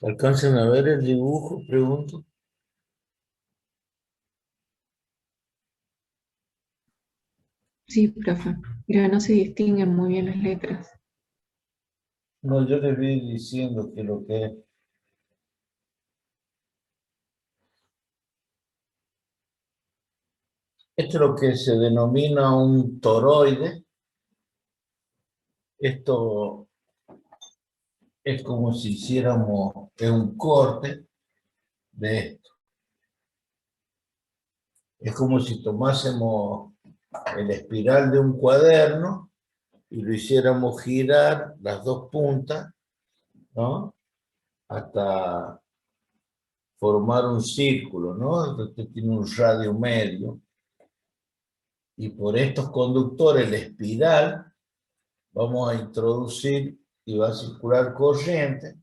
¿Alcanzan a ver el dibujo? Pregunto. Sí, profe, pero no se distinguen muy bien las letras. No, yo les voy diciendo que lo que es. Esto es lo que se denomina un toroide. Esto es como si hiciéramos un corte de esto. Es como si tomásemos el espiral de un cuaderno y lo hiciéramos girar las dos puntas, ¿no? Hasta formar un círculo, ¿no? Este tiene un radio medio. Y por estos conductores, la espiral, vamos a introducir y va a circular corriente.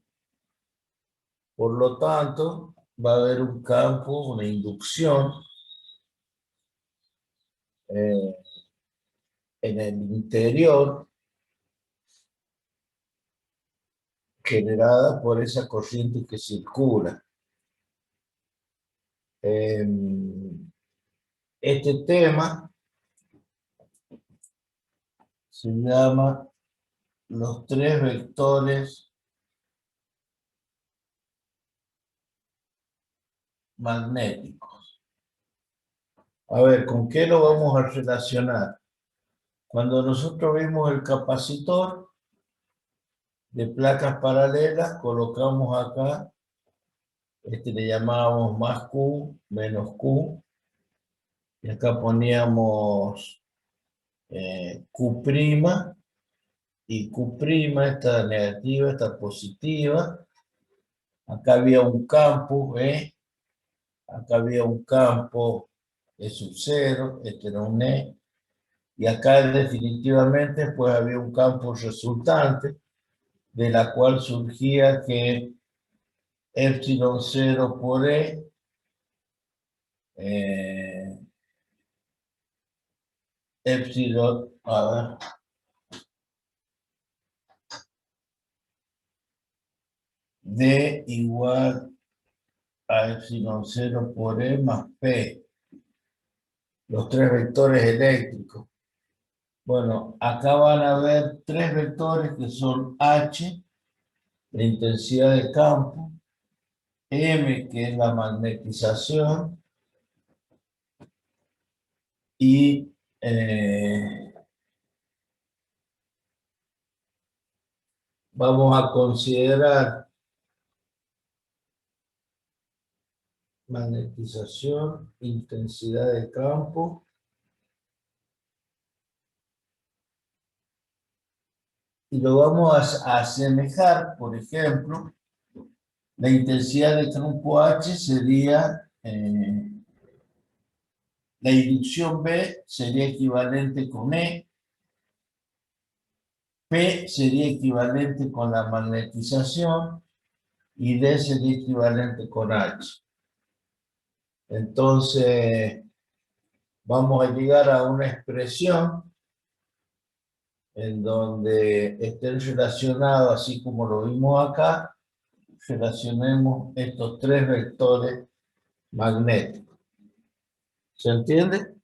Por lo tanto, va a haber un campo, una inducción eh, en el interior generada por esa corriente que circula. Este tema se llama los tres vectores magnéticos. A ver, ¿con qué lo vamos a relacionar? Cuando nosotros vimos el capacitor de placas paralelas, colocamos acá, le llamábamos más Q, menos Q, y acá poníamos Q', y Q', esta negativa, esta positiva. Acá había un campo, acá había un campo E sub 0, este era un E, y acá definitivamente pues había un campo resultante, de la cual surgía que epsilon 0 por epsilon, a ver, D igual a epsilon 0 por E más P, los tres vectores eléctricos. Bueno, acá van a haber tres vectores que son H, la intensidad de campo, M, que es la magnetización, y vamos a considerar magnetización, intensidad de campo, y lo vamos a asemejar, por ejemplo, la intensidad de campo H sería, la inducción B sería equivalente con E, P sería equivalente con la magnetización y D sería equivalente con H. Entonces, vamos a llegar a una expresión en donde estén relacionados, así como lo vimos acá, relacionemos estos tres vectores magnéticos. ¿Se entiende?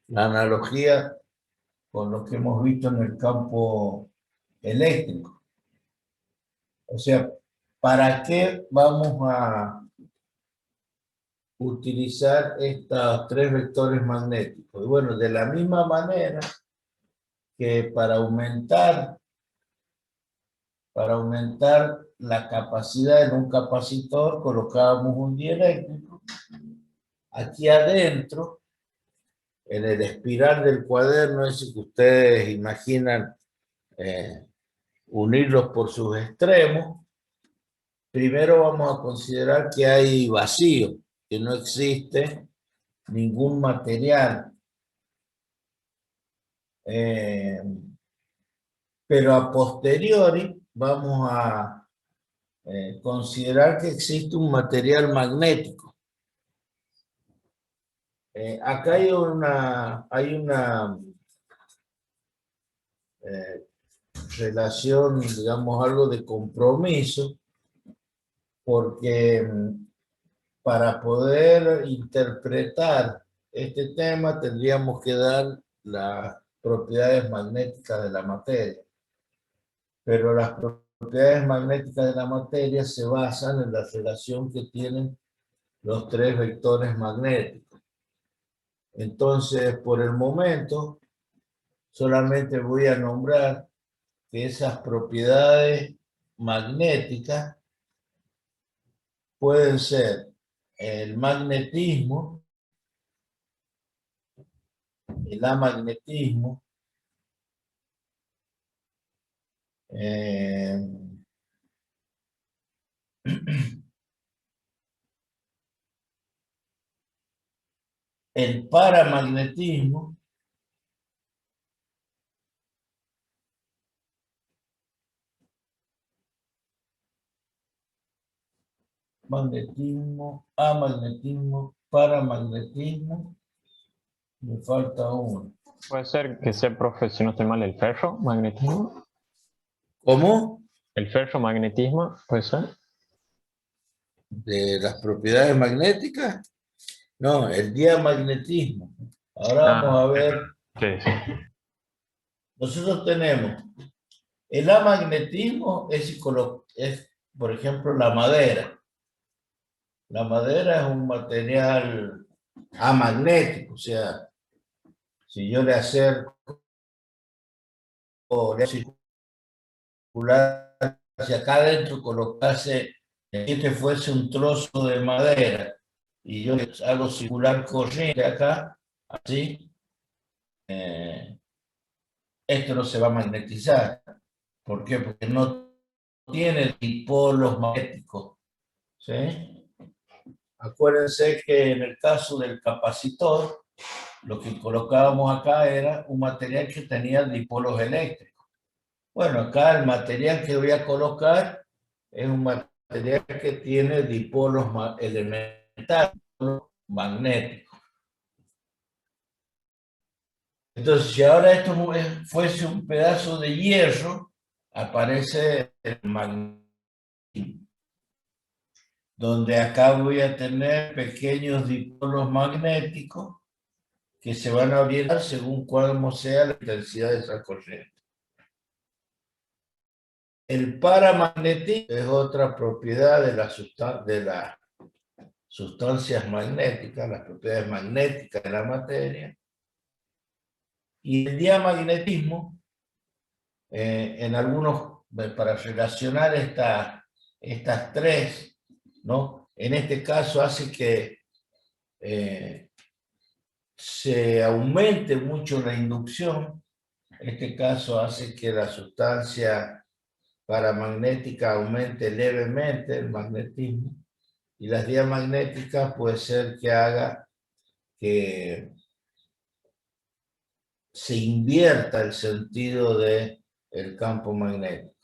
La analogía con lo que hemos visto en el campo eléctrico. O sea, ¿para qué vamos a utilizar estos tres vectores magnéticos? Y bueno, de la misma manera que para aumentar la capacidad en un capacitor, colocábamos un dieléctrico. Aquí adentro, en el espiral del cuaderno, ese que ustedes imaginan unirlos por sus extremos, primero vamos a considerar que hay vacío, que no existe ningún material. Pero a posteriori vamos a considerar que existe un material magnético. Acá hay una relación, digamos, algo de compromiso, porque para poder interpretar este tema tendríamos que dar las propiedades magnéticas de la materia. Pero las propiedades magnéticas de la materia se basan en la relación que tienen los tres vectores magnéticos. Entonces, por el momento, solamente voy a nombrar que esas propiedades magnéticas pueden ser el magnetismo, el amagnetismo, el paramagnetismo, magnetismo, amagnetismo, paramagnetismo, me falta uno. Puede ser que sea, profe, si no estoy mal, el ferromagnetismo. ¿Cómo? El ferromagnetismo, puede ser. De las propiedades magnéticas. No, el diamagnetismo. Ahora vamos a ver. Sí, sí. Nosotros tenemos el amagnetismo, es, por ejemplo, la madera. La madera es un material amagnético, o sea, si yo le acerco le circular hacia acá adentro, colocase, este fuese un trozo de madera, y yo le hago circular corriente acá, así, esto no se va a magnetizar. ¿Por qué? Porque no tiene dipolos magnéticos. ¿Sí? Acuérdense que en el caso del capacitor, lo que colocábamos acá era un material que tenía dipolos eléctricos. Bueno, acá el material que voy a colocar es un material que tiene dipolos elementales, magnéticos. Entonces, si ahora esto fuese un pedazo de hierro, aparece el magnetismo, donde acá voy a tener pequeños dipolos magnéticos que se van a orientar según cómo sea la intensidad de esa corriente. El paramagnetismo es otra propiedad de las sustancias magnéticas, las propiedades magnéticas de la materia. Y el diamagnetismo, en algunos, para relacionar estas tres, ¿no? En este caso hace que se aumente mucho la inducción. Este caso hace que la sustancia paramagnética aumente levemente el magnetismo, y las diamagnéticas puede ser que haga que se invierta el sentido del campo magnético.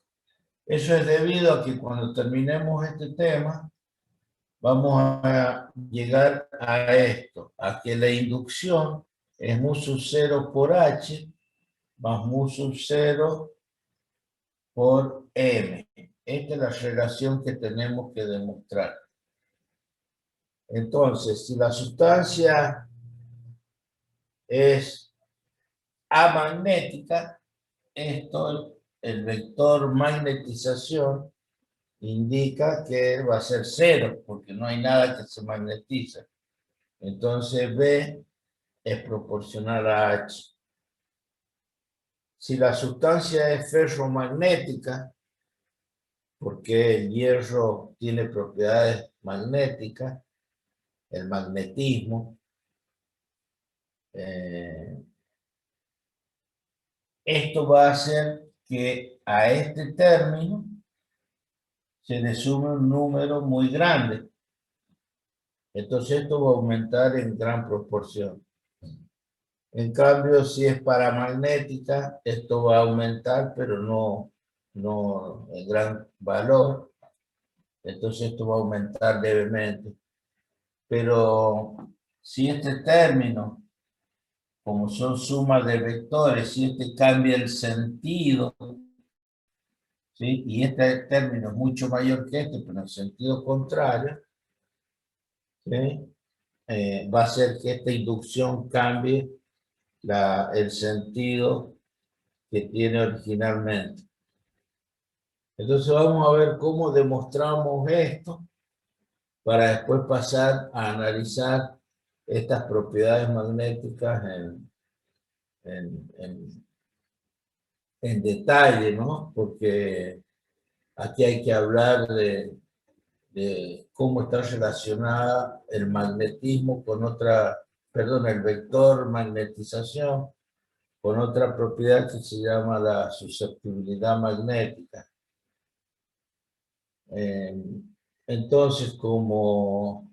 Eso es debido a que cuando terminemos este tema vamos a llegar a esto, a que la inducción es mu sub 0 por H más mu sub 0 por M. Esta es la relación que tenemos que demostrar. Entonces, si la sustancia es amagnética, esto, el vector magnetización, indica que va a ser cero, porque no hay nada que se magnetiza. Entonces, B es proporcional a H. Si la sustancia es ferromagnética, porque el hierro tiene propiedades magnéticas, el magnetismo, esto va a hacer que a este término se le sume un número muy grande. Entonces esto va a aumentar en gran proporción. En cambio, si es paramagnética, esto va a aumentar, pero no en gran valor. Entonces esto va a aumentar levemente. Pero si este término, como son sumas de vectores, si este cambia el sentido, ¿sí? Y este término es mucho mayor que este, pero en sentido contrario, ¿sí? Va a hacer que esta inducción cambie el sentido que tiene originalmente. Entonces vamos a ver cómo demostramos esto para después pasar a analizar estas propiedades magnéticas en detalle, ¿no? Porque aquí hay que hablar de cómo está relacionada el magnetismo con otra, perdón, el vector magnetización con otra propiedad que se llama la susceptibilidad magnética. Entonces, como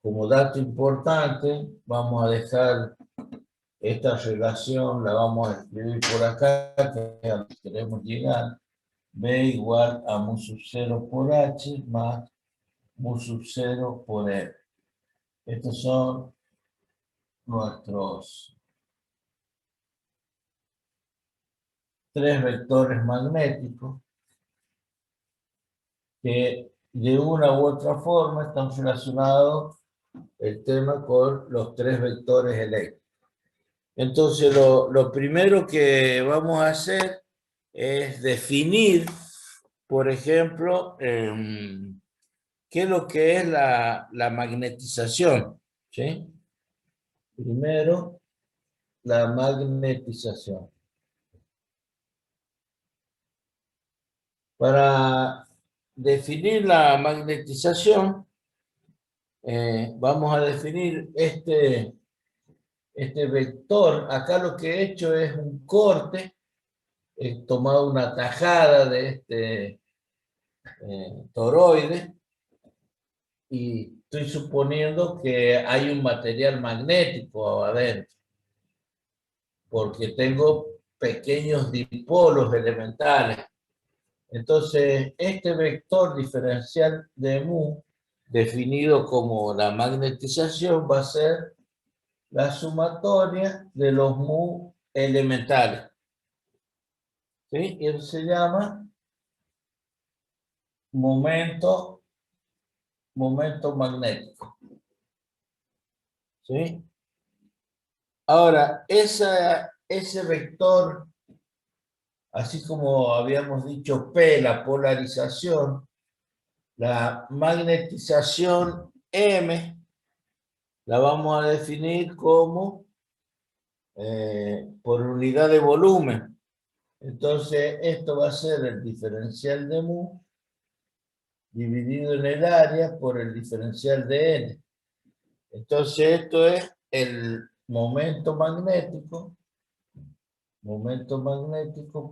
dato importante, vamos a dejar esta relación, la vamos a escribir por acá, que es a lo que queremos llegar. B igual a mu sub 0 por H más mu sub 0 por R. Estos son nuestros tres vectores magnéticos que de una u otra forma están relacionados el tema con los tres vectores eléctricos. Entonces, lo primero que vamos a hacer es definir, por ejemplo, qué es lo que es la magnetización, ¿sí? Primero, la magnetización. Para definir la magnetización, vamos a definir este vector. Acá lo que he hecho es un corte, he tomado una tajada de este toroide y estoy suponiendo que hay un material magnético adentro, porque tengo pequeños dipolos elementales. Entonces, este vector diferencial de mu, definido como la magnetización, va a ser la sumatoria de los mu elementales. ¿Sí? Y eso se llama momento magnético. ¿Sí? Ahora, ese vector, así como habíamos dicho P, la polarización, la magnetización M, la vamos a definir como por unidad de volumen. Entonces, esto va a ser el diferencial de mu dividido en el área por el diferencial de N. Entonces, esto es el momento magnético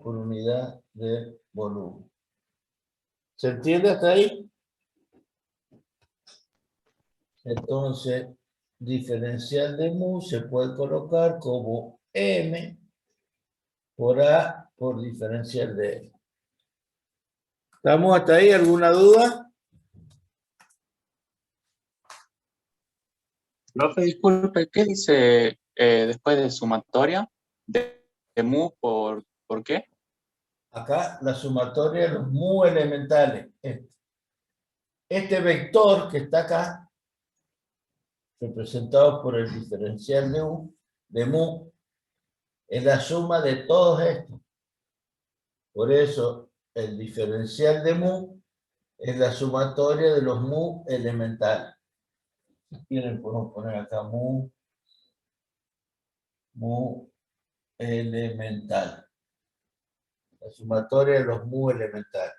por unidad de volumen. ¿Se entiende hasta ahí? Entonces, diferencial de mu se puede colocar como M por A por diferencial de N. ¿Estamos hasta ahí? ¿Alguna duda? Profe, disculpe, ¿qué dice después de sumatoria de mu por qué? Acá la sumatoria de los mu elementales. Este vector que está acá, representado por el diferencial de mu, es la suma de todos estos. Por eso, el diferencial de mu es la sumatoria de los mu elementales. Si quieren, podemos poner acá mu elemental. La sumatoria de los mu elementales.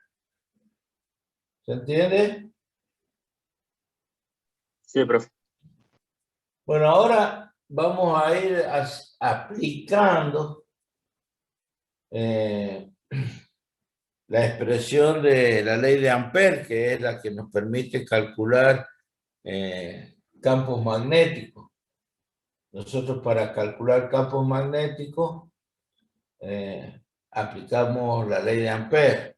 ¿Se entiende? Sí, profe. Bueno, ahora vamos a ir aplicando la expresión de la ley de Ampère, que es la que nos permite calcular campos magnéticos. Nosotros para calcular campos magnéticos aplicamos la ley de Ampère.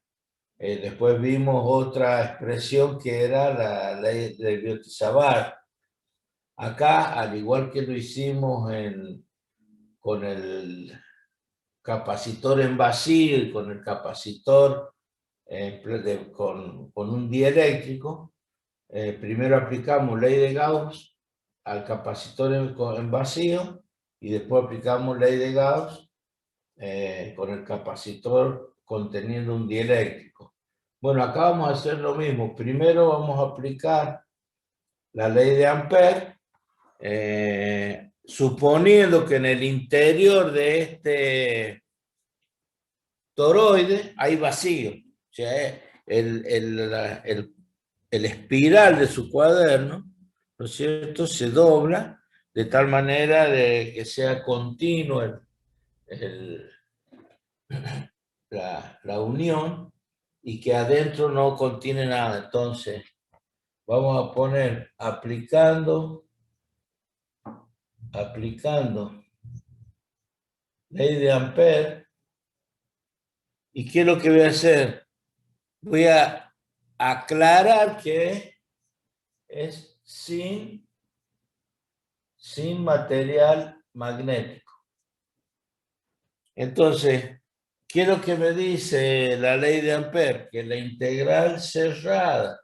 Después vimos otra expresión que era la ley de Biot-Savart. Acá, al igual que lo hicimos con el capacitor en vacío y con el capacitor con un dieléctrico, primero aplicamos ley de Gauss al capacitor en vacío y después aplicamos ley de Gauss con el capacitor conteniendo un dieléctrico. Bueno, acá vamos a hacer lo mismo. Primero vamos a aplicar la ley de Ampère, suponiendo que en el interior de este toroide hay vacío. O sea, el espiral de su cuaderno, ¿no es cierto?, se dobla de tal manera de que sea continuo la unión y que adentro no contiene nada. Entonces, vamos a poner aplicando ley de Ampère. ¿Y qué es lo que voy a hacer? Voy a aclarar que es sin material magnético. Entonces, ¿qué es lo que me dice la ley de Ampère? Que la integral cerrada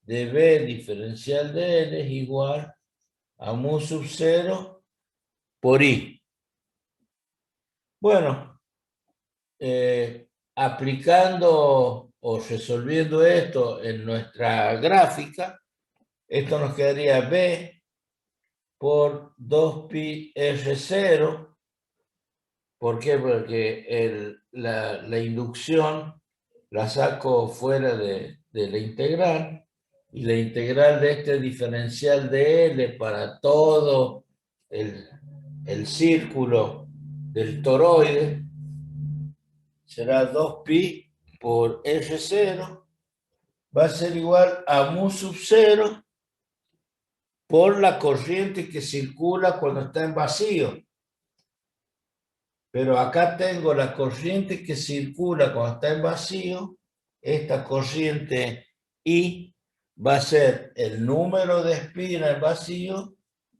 de B diferencial de L es igual a mu sub 0 por I. Bueno, aplicando o resolviendo esto en nuestra gráfica, esto nos quedaría B por 2pi R0. ¿Por qué? Porque la inducción la saco fuera de la integral, y la integral de este diferencial de L para todo el círculo del toroide será 2pi por R0, va a ser igual a mu sub 0 por la corriente que circula cuando está en vacío. Pero acá tengo la corriente que circula cuando está en vacío. Esta corriente I va a ser el número de espinas en vacío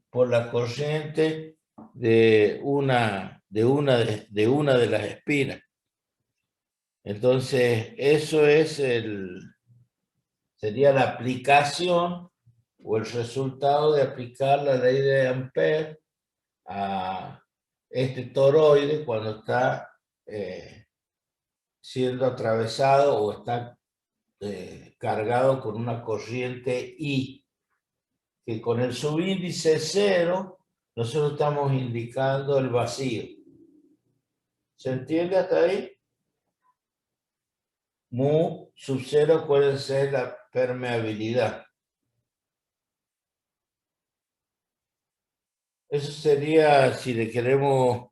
por la corriente de una de las espinas. Entonces, eso es sería la aplicación o el resultado de aplicar la ley de Ampère a este toroide cuando está siendo atravesado o está cargado con una corriente I, que con el subíndice 0 nosotros estamos indicando el vacío. ¿Se entiende hasta ahí? Mu sub 0 puede ser la permeabilidad. Eso sería si le queremos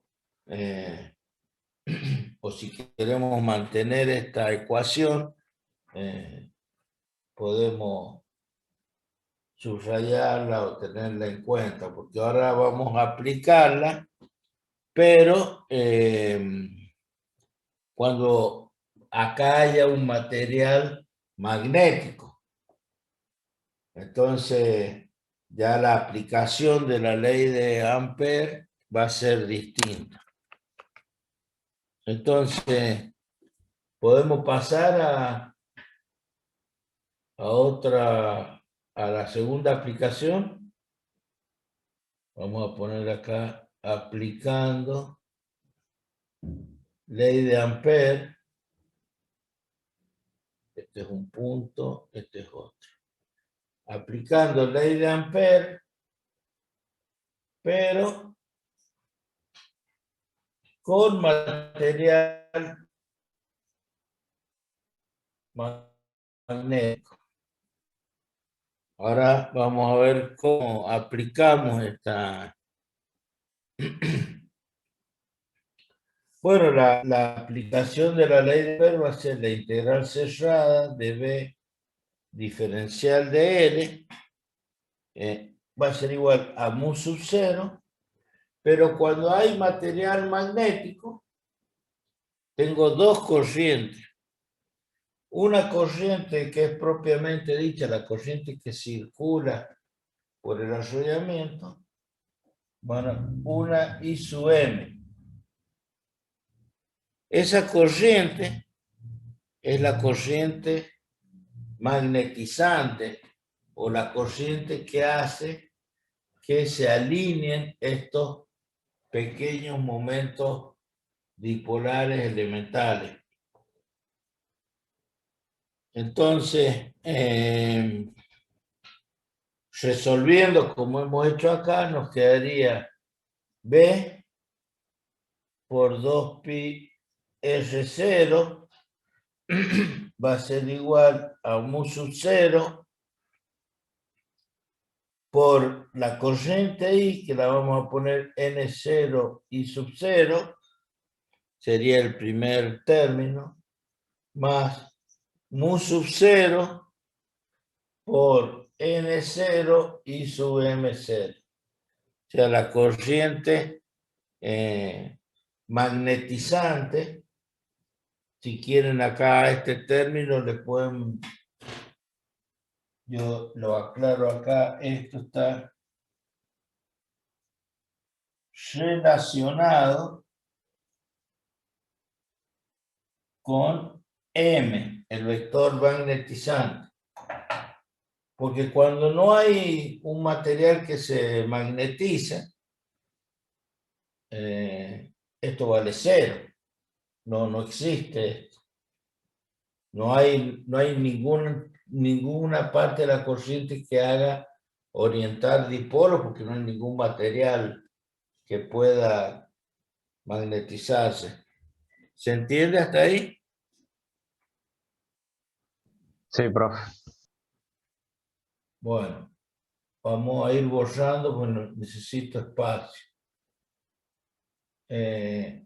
o si queremos mantener esta ecuación, podemos subrayarla o tenerla en cuenta, porque ahora vamos a aplicarla, pero cuando acá haya un material magnético. Entonces, ya la aplicación de la ley de Ampère va a ser distinta. Entonces, podemos pasar a la segunda aplicación. Vamos a poner acá aplicando ley de Ampère. Este es un punto, este es otro. Aplicando ley de Ampère, pero con material magnético. Ahora vamos a ver cómo aplicamos esta. Bueno, la aplicación de la ley de Ampère va a ser la integral cerrada de B diferencial de L, va a ser igual a mu sub 0, pero cuando hay material magnético, tengo dos corrientes. Una corriente que es propiamente dicha, la corriente que circula por el arrollamiento, bueno, una I sub M. Esa corriente es la corriente magnetizante o la corriente que hace que se alineen estos pequeños momentos dipolares elementales. Entonces, resolviendo como hemos hecho acá, nos quedaría B por 2pi R0 va a ser igual a mu sub 0 por la corriente I, que la vamos a poner N0 I sub 0, sería el primer término, más mu sub 0 por N0 I sub M0. O sea, la corriente magnetizante, si quieren acá este término, le pueden, yo lo aclaro acá, esto está relacionado con M, el vector magnetizante. Porque cuando no hay un material que se magnetiza, esto vale 0. No existe. No hay ninguna parte de la corriente que haga orientar dipolos, porque no hay ningún material que pueda magnetizarse. ¿Se entiende hasta ahí? Sí, profe. Bueno, vamos a ir borrando, bueno, necesito espacio.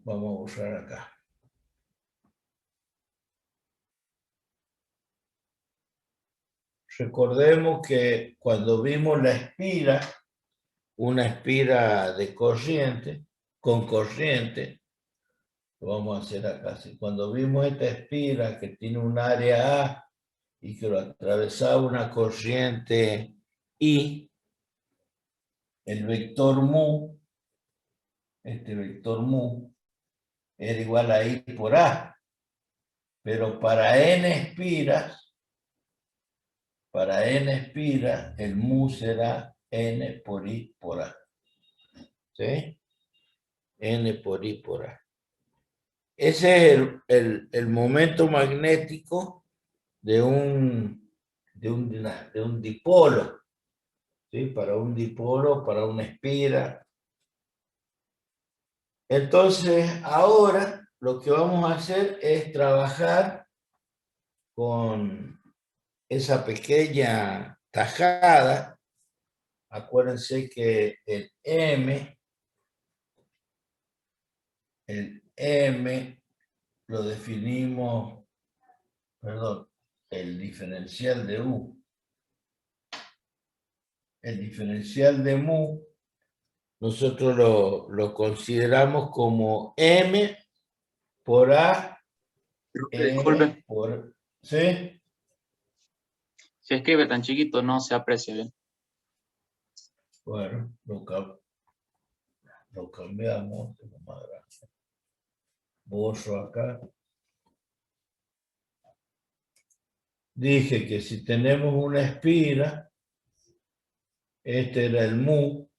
Vamos a borrar acá. Recordemos que cuando vimos la espira, una espira de corriente, con corriente, lo vamos a hacer acá. Cuando vimos esta espira que tiene un área A y que lo atravesaba una corriente I, el vector mu, este vector mu, era igual a I por A. Pero para n espiras, el mu será n por I por A. ¿Sí? N por I por A. Ese es el momento magnético de un dipolo. ¿Sí? Para un dipolo, para una espira. Entonces, ahora lo que vamos a hacer es trabajar con esa pequeña tajada. Acuérdense que el M lo definimos, perdón, el diferencial de U. El diferencial de mu, nosotros lo consideramos como M por A, Disculpe, por C. si escribe tan chiquito no se aprecia bien. Bueno, lo cambiamos, borro acá. Dije que si tenemos una espira, este era el mu,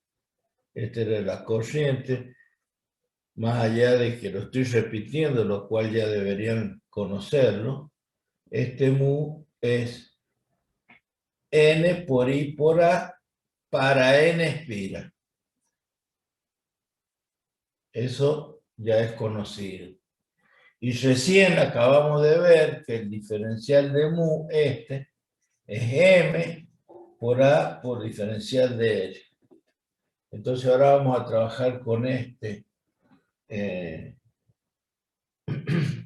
esta era la corriente, más allá de que lo estoy repitiendo, lo cual ya deberían conocerlo, este mu es N por I por A para N espira. Eso ya es conocido. Y recién acabamos de ver que el diferencial de mu, este, es M por A por diferencial de L. Entonces ahora vamos a trabajar con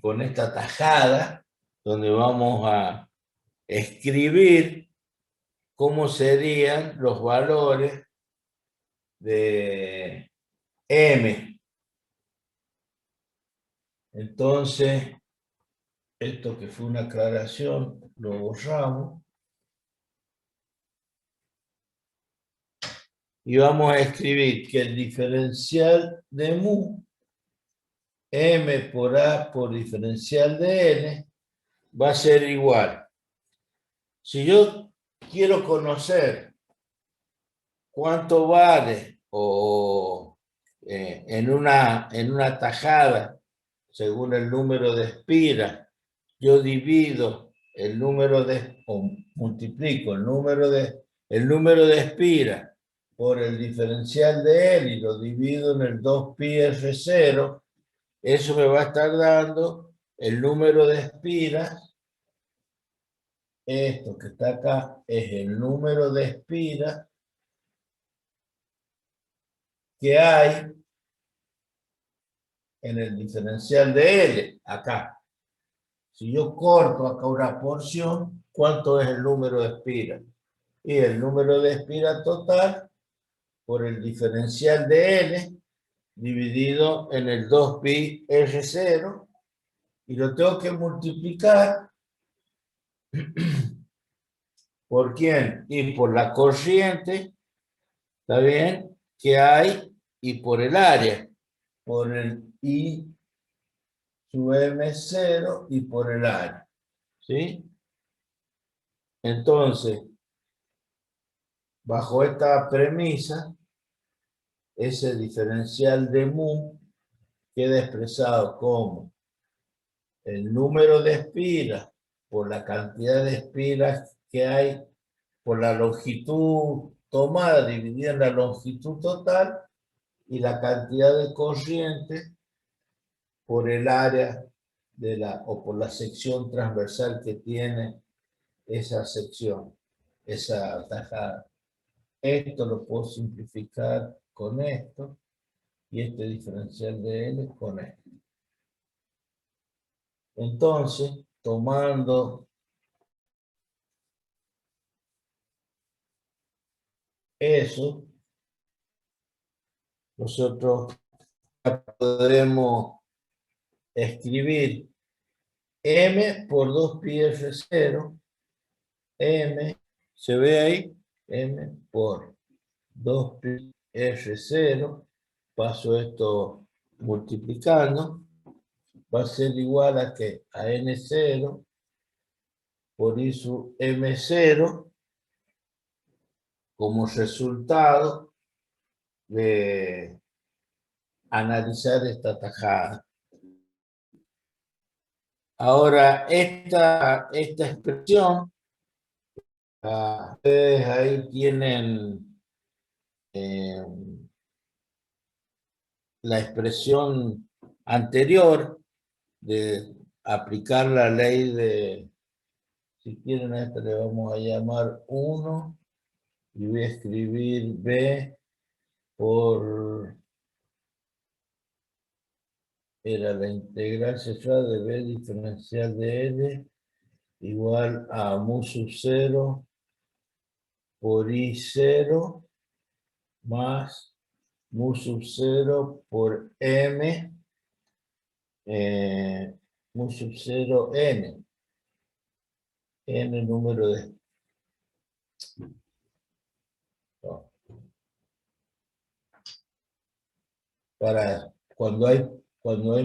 con esta tajada, donde vamos a escribir cómo serían los valores de M. Entonces, esto que fue una aclaración, lo borramos. Y vamos a escribir que el diferencial de mu M por A por diferencial de N va a ser igual. Si yo quiero conocer cuánto vale o en una tajada, según el número de espiras, yo divido el número o multiplico el número de espiras por el diferencial de él y lo divido en el 2πr0, eso me va a estar dando el número de espiras. Esto que está acá es el número de espiras que hay en el diferencial de L, acá. Si yo corto acá una porción, ¿cuánto es el número de espiras? Y el número de espiras total por el diferencial de L dividido en el 2πr0 y lo tengo que multiplicar ¿por quién? Y por la corriente, ¿está bien? Que hay y por el área, por el I sub M0 y por el área, ¿sí? Entonces, bajo esta premisa, ese diferencial de mu queda expresado como el número de espiras por la cantidad de espiras que hay por la longitud tomada dividida en la longitud total y la cantidad de corriente por el área o por la sección transversal que tiene esa sección, esa tajada. Esto lo puedo simplificar con esto y este diferencial de L con esto. Entonces, tomando eso, nosotros podemos escribir M por 2πr0, M, ¿se ve ahí? M por 2πr0, paso esto multiplicando, va a ser igual a que a N0 por I sub M0 como resultado de analizar esta tajada. Ahora, esta expresión, ustedes ahí tienen la expresión anterior de aplicar la ley de, si quieren a esta le vamos a llamar 1, y voy a escribir B por, era la integral cerrada de B diferencial de L igual a mu sub 0 por I0 más mu sub 0 por M mu sub 0 N. N número de... No. Para cuando hay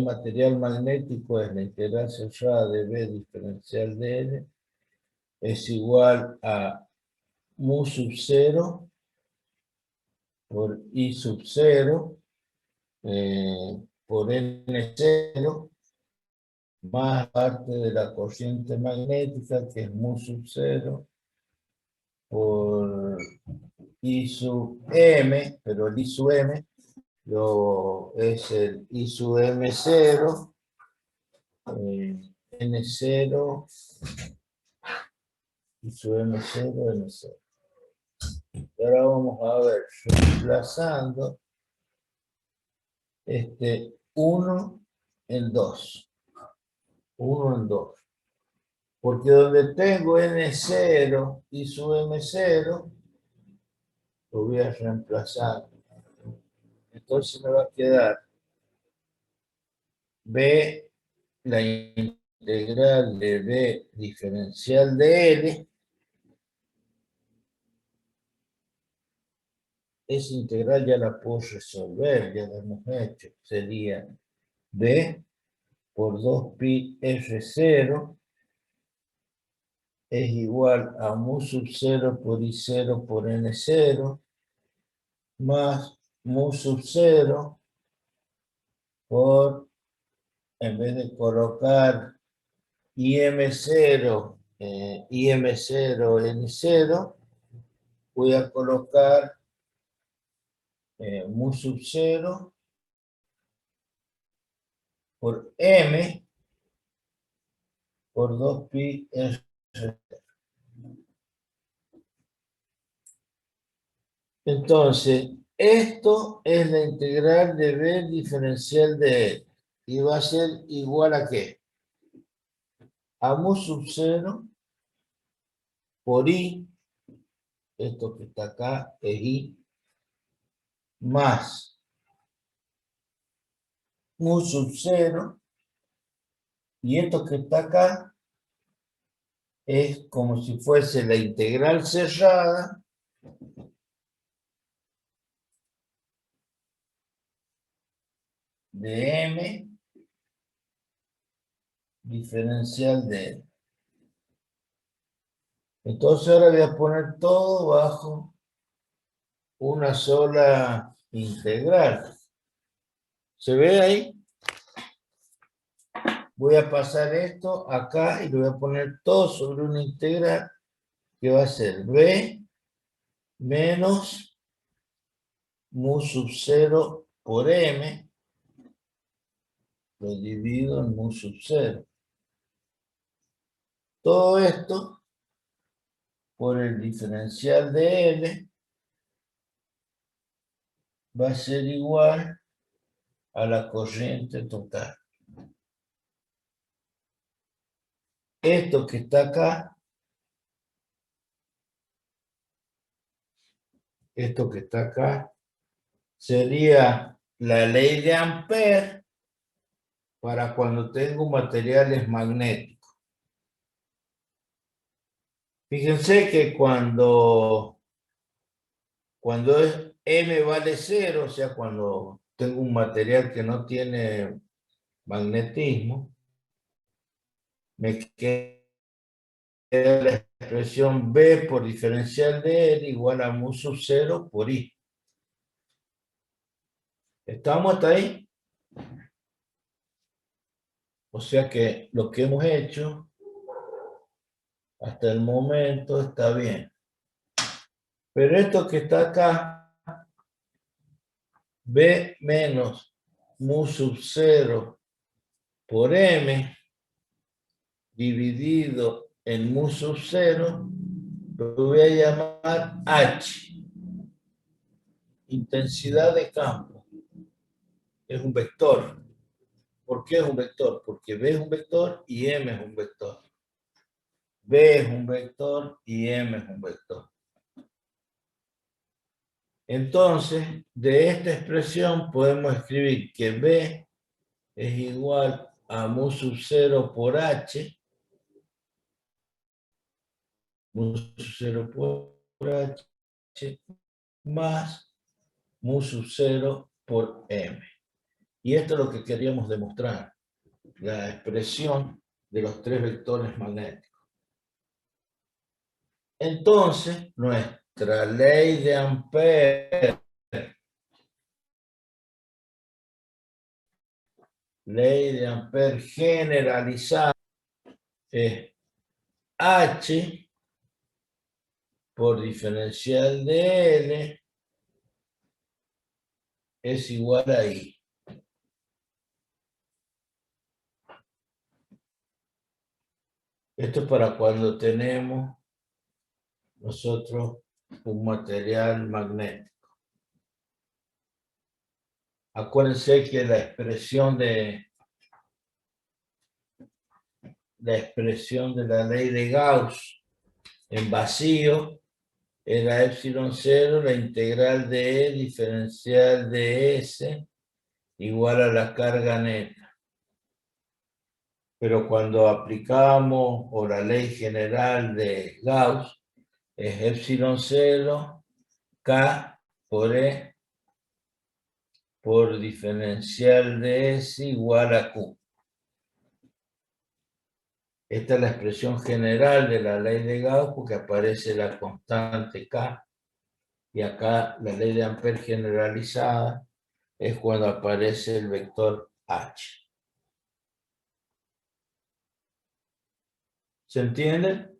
material magnético es la integral cerrada de B diferencial de N es igual a mu sub 0 por I sub 0 por N0 más parte de la corriente magnética que es mu sub 0 por I sub M, pero el I sub M es el I sub M0 N0 I sub M0 N0. Y ahora vamos a ver, reemplazando este 1 en 2. 1 en 2. Porque donde tengo N0 y sub M0, lo voy a reemplazar. Entonces me va a quedar B, la integral de B diferencial de L. Esa integral ya la puedo resolver, ya la hemos hecho. Sería B por 2pi R0 es igual a mu sub 0 por I0 por N0 más mu sub 0 por, en vez de colocar IM0, IM0, N0, voy a colocar mu sub 0 por M por 2pi R. Entonces, esto es la integral de B diferencial de L. Y va a ser igual a ¿qué? A mu sub 0 por I, esto que está acá es I, más mu sub 0, y esto que está acá es como si fuese la integral cerrada de M diferencial de L. Entonces ahora voy a poner todo bajo una sola integral. ¿Se ve ahí? Voy a pasar esto acá y lo voy a poner todo sobre una integral que va a ser B menos mu sub 0 por M, lo divido en mu sub 0. Todo esto por el diferencial de L va a ser igual a la corriente total. Esto que está acá, esto que está acá, sería la ley de Ampère para cuando tengo materiales magnéticos. Fíjense que cuando es M vale 0, o sea, cuando tengo un material que no tiene magnetismo, me queda la expresión B por diferencial de L igual a mu sub 0 por I. ¿Estamos hasta ahí? O sea que lo que hemos hecho hasta el momento está bien. Pero esto que está acá, B menos mu sub 0 por M dividido en mu sub 0, lo voy a llamar H. Intensidad de campo. Es un vector. ¿Por qué es un vector? Porque B es un vector y M es un vector. B es un vector y M es un vector. Entonces, de esta expresión podemos escribir que B es igual a mu sub 0 por H, mu sub 0 por H, más mu sub 0 por M. Y esto es lo que queríamos demostrar, la expresión de los tres vectores magnéticos. Entonces, nuestra ley de Ampère, generalizada es H por diferencial de L es igual a I. Esto es para cuando tenemos nosotros un material magnético. Acuérdense que la expresión de la ley de Gauss en vacío era epsilon 0, la integral de E diferencial de S igual a la carga neta. Pero cuando aplicamos o la ley general de Gauss es epsilon 0 K por E por diferencial de S igual a Q. Esta es la expresión general de la ley de Gauss porque aparece la constante K. Y acá la ley de Ampère generalizada es cuando aparece el vector H. ¿Se entiende?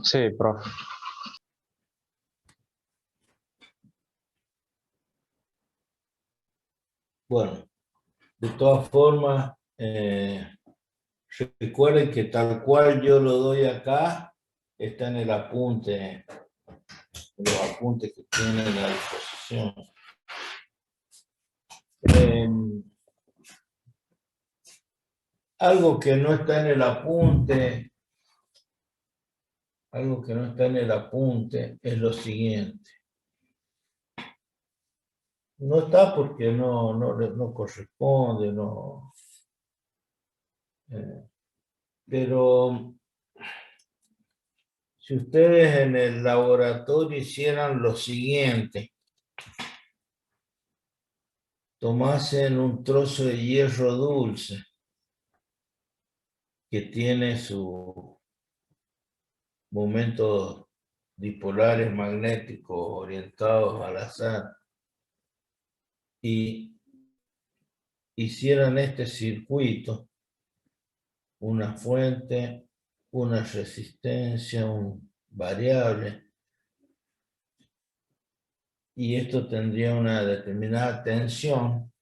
Sí, profe. Bueno, de todas formas, recuerden que tal cual yo lo doy acá, está en el apunte, los apuntes que tienen a la disposición. Algo que no está en el apunte, es lo siguiente. No está porque no corresponde, no. Pero si ustedes en el laboratorio hicieran lo siguiente, tomasen un trozo de hierro dulce que tiene sus momentos dipolares magnéticos orientados al azar y hicieran este circuito, una fuente, una resistencia, un variable, y esto tendría una determinada tensión.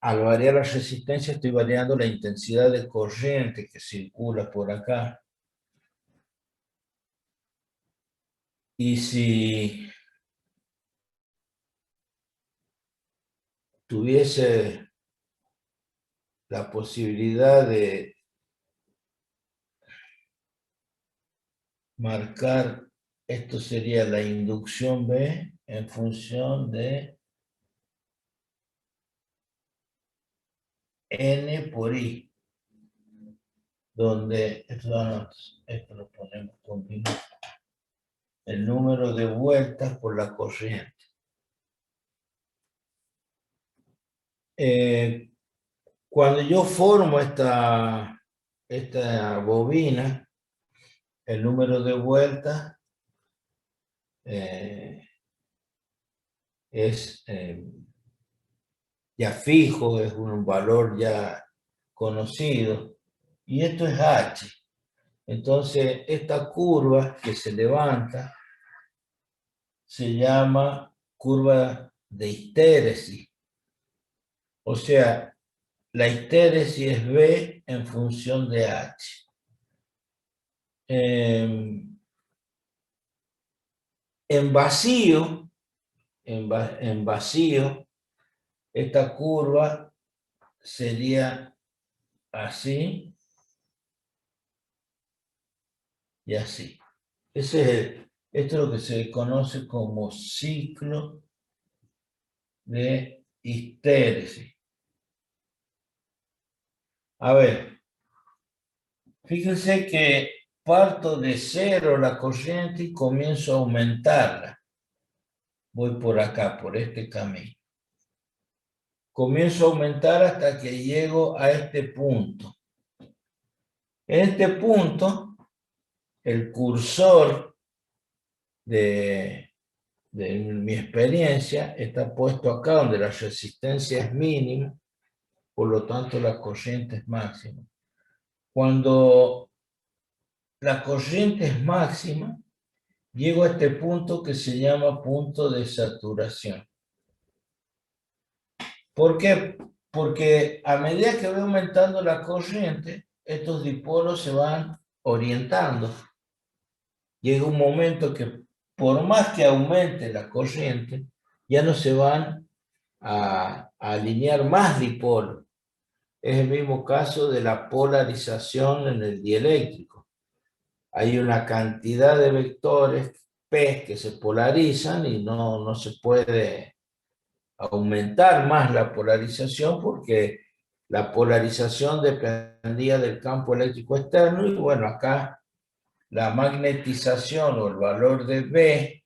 Al variar la resistencia estoy variando la intensidad de corriente que circula por acá. Y si tuviese la posibilidad de marcar, esto sería la inducción B en función de N por I, donde esto lo ponemos con el número de vueltas por la corriente. Cuando yo formo esta bobina, el número de vueltas es ya fijo, es un valor ya conocido, y esto es H. Entonces, esta curva que se levanta se llama curva de histéresis. O sea, la histéresis es B en función de H. En vacío, esta curva sería así y así. Esto es lo que se conoce como ciclo de histéresis. A ver, fíjense que parto de cero la corriente y comienzo a aumentarla. Voy por acá, por este camino. Comienzo a aumentar hasta que llego a este punto. En este punto, el cursor de mi experiencia está puesto acá donde la resistencia es mínima, por lo tanto la corriente es máxima. Cuando la corriente es máxima, llego a este punto que se llama punto de saturación. ¿Por qué? Porque a medida que voy aumentando la corriente, estos dipolos se van orientando. Llega un momento que por más que aumente la corriente, ya no se van a alinear más dipolos. Es el mismo caso de la polarización en el dieléctrico. Hay una cantidad de vectores P que se polarizan y no se puede aumentar más la polarización porque la polarización dependía del campo eléctrico externo y bueno, acá la magnetización o el valor de B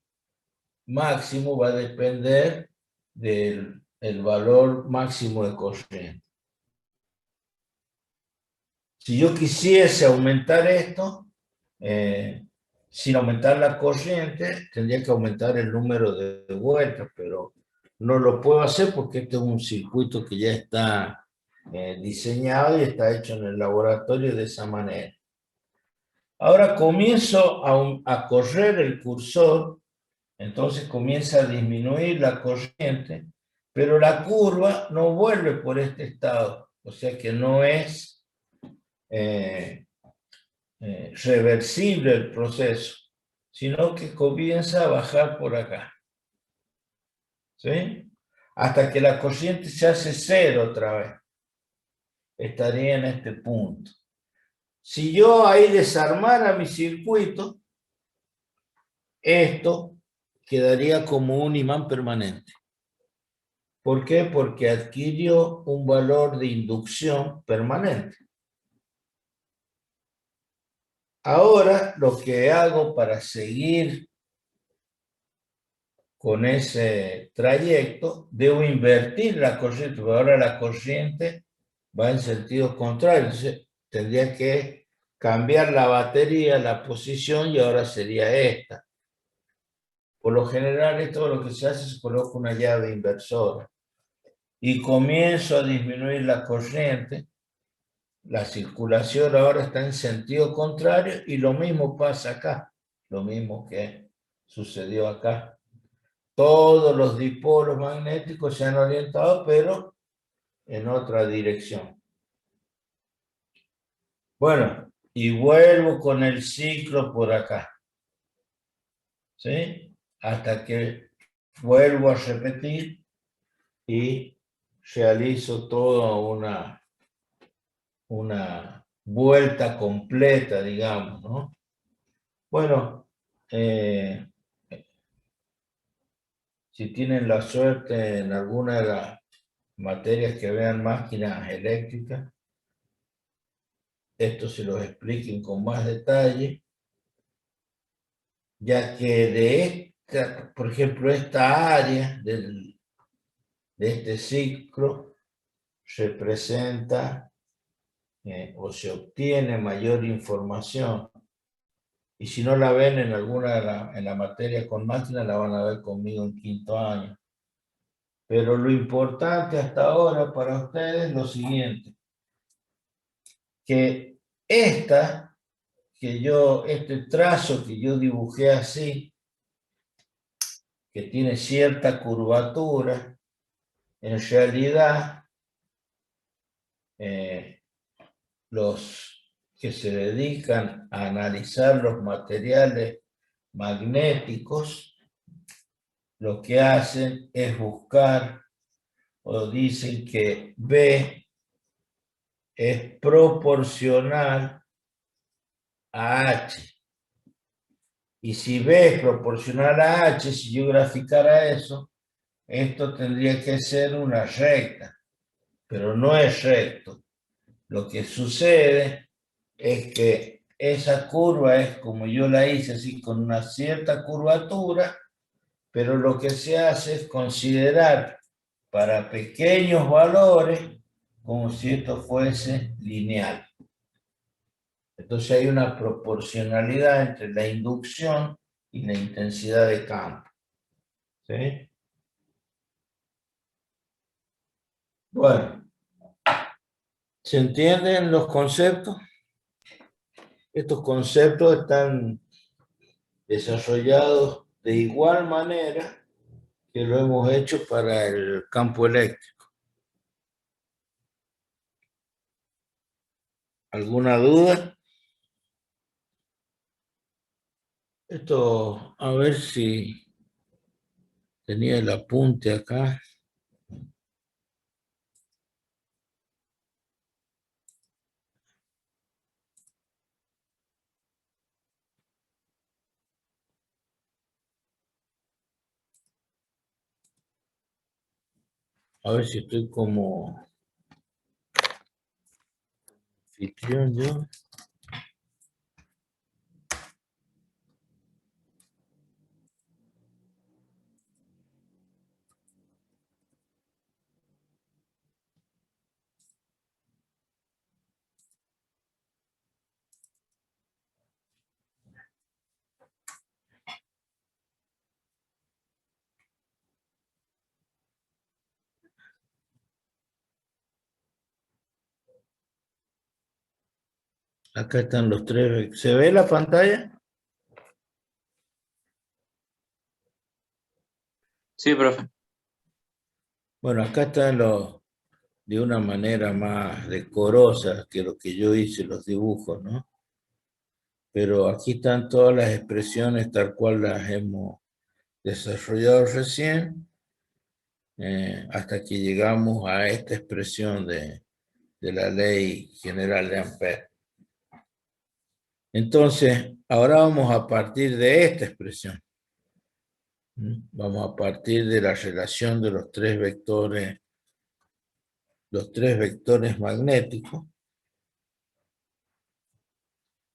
máximo va a depender del valor máximo de corriente. Si yo quisiese aumentar esto, sin aumentar la corriente, tendría que aumentar el número de vueltas, pero no lo puedo hacer porque este es un circuito que ya está diseñado y está hecho en el laboratorio de esa manera. Ahora comienzo a correr el cursor, entonces comienza a disminuir la corriente, pero la curva no vuelve por este estado, o sea que no es reversible el proceso, sino que comienza a bajar por acá. ¿Sí? Hasta que la corriente se hace cero otra vez. Estaría en este punto. Si yo ahí desarmara mi circuito, esto quedaría como un imán permanente. ¿Por qué? Porque adquirió un valor de inducción permanente. Ahora lo que hago para seguir con ese trayecto, debo invertir la corriente, porque ahora la corriente va en sentido contrario. Entonces tendría que cambiar la batería, la posición, y ahora sería esta. Por lo general, esto lo que se hace es coloca una llave inversora y comienzo a disminuir la corriente. La circulación ahora está en sentido contrario y lo mismo pasa acá, lo mismo que sucedió acá. Todos los dipolos magnéticos se han orientado, pero en otra dirección. Bueno, y vuelvo con el ciclo por acá. ¿Sí? Hasta que vuelvo a repetir y realizo toda una vuelta completa, digamos, ¿no? Bueno, si tienen la suerte en alguna de las materias que vean máquinas eléctricas, esto se los expliquen con más detalle, ya que de esta, por ejemplo, esta área de este ciclo representa o se obtiene mayor información. Y si no la ven en alguna en la materia con máquina, la van a ver conmigo en quinto año. Pero lo importante hasta ahora para ustedes es lo siguiente, que este trazo que yo dibujé así, que tiene cierta curvatura, en realidad los que se dedican a analizar los materiales magnéticos, lo que hacen es buscar o dicen que B es proporcional a H. Y si B es proporcional a H, si yo graficara eso, esto tendría que ser una recta, pero no es recto. Lo que sucede es que esa curva es como yo la hice, así con una cierta curvatura, pero lo que se hace es considerar para pequeños valores como si esto fuese lineal. Entonces hay una proporcionalidad entre la inducción y la intensidad de campo. ¿Sí? Bueno, ¿se entienden los conceptos? Estos conceptos están desarrollados de igual manera que lo hemos hecho para el campo eléctrico. ¿Alguna duda? Esto, a ver si tenía el apunte acá. A ver si estoy como anfitrión yo. Acá están los tres. ¿Se ve la pantalla? Sí, profe. Bueno, acá están los, de una manera más decorosa que lo que yo hice, los dibujos, ¿no? Pero aquí están todas las expresiones tal cual las hemos desarrollado recién, hasta que llegamos a esta expresión de la ley general de Ampère. Entonces, ahora vamos a partir de esta expresión. Vamos a partir de la relación de los tres vectores magnéticos,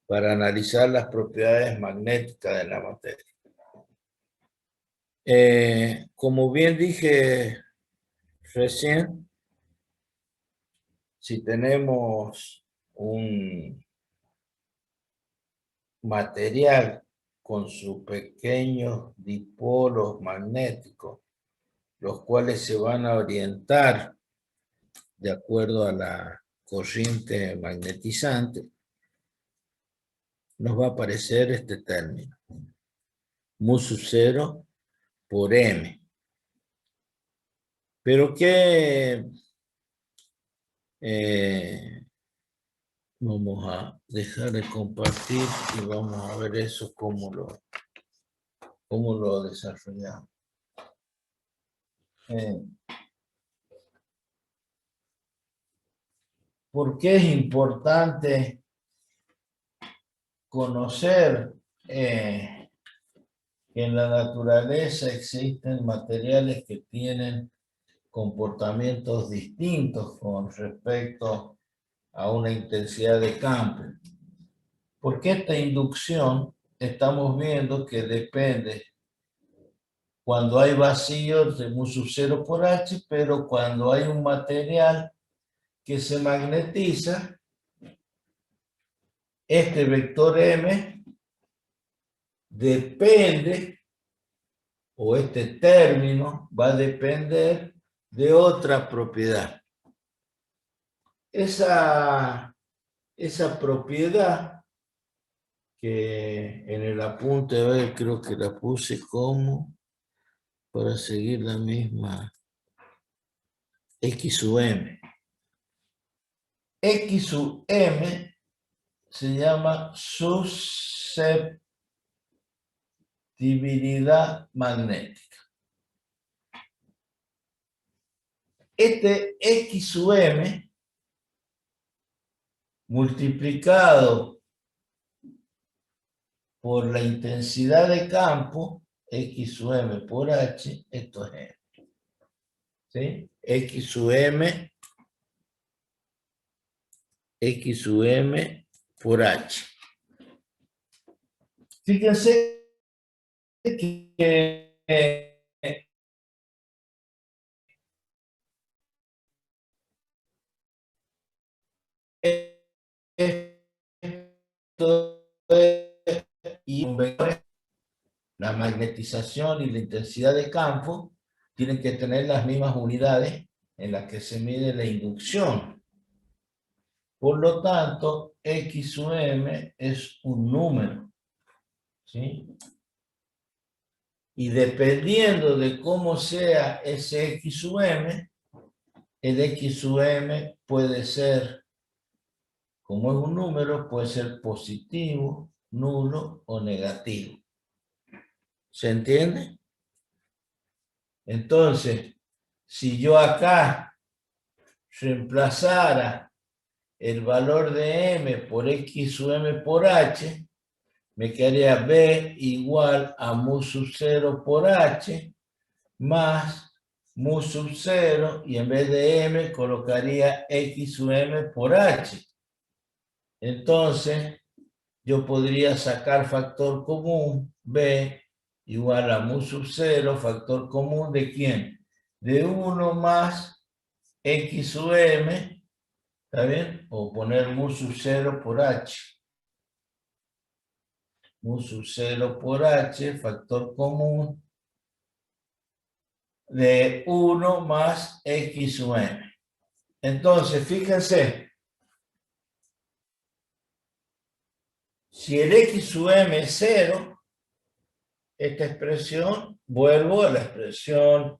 para analizar las propiedades magnéticas de la materia. Como bien dije recién, si tenemos un material con sus pequeños dipolos magnéticos, los cuales se van a orientar de acuerdo a la corriente magnetizante, nos va a aparecer este término, mu sub 0 por m. Pero que vamos a dejar de compartir y vamos a ver eso cómo lo desarrollamos. ¿Por qué es importante conocer que en la naturaleza existen materiales que tienen comportamientos distintos con respecto a una intensidad de campo? Porque esta inducción estamos viendo que depende cuando hay vacíos de mu sub 0 por h, pero cuando hay un material que se magnetiza, este vector m depende, o este término va a depender de otra propiedad. Esa propiedad, que en el apunte B creo que la puse como, para seguir la misma, X sub m. X sub m se llama susceptibilidad magnética. Este X sub m multiplicado por la intensidad de campo, X sub m por h, esto es m. ¿Sí? X sub m por h. Fíjense que esto es, y la magnetización y la intensidad de campo tienen que tener las mismas unidades en las que se mide la inducción. Por lo tanto, X sub m es un número, ¿sí? Y dependiendo de cómo sea ese X sub m, el X sub m puede ser, como es un número, puede ser positivo, nulo o negativo. ¿Se entiende? Entonces, si yo acá reemplazara el valor de m por X sub m por h, me quedaría B igual a mu sub 0 por h más mu sub 0, y en vez de m colocaría X sub m por h. Entonces, yo podría sacar factor común, B igual a mu sub 0, factor común ¿de quién? De 1 más X sub m, ¿está bien? O poner mu sub 0 por h. Mu sub 0 por h, factor común de 1 más X sub m. Entonces, fíjense, Si el X sub M es 0, esta expresión, vuelvo a la expresión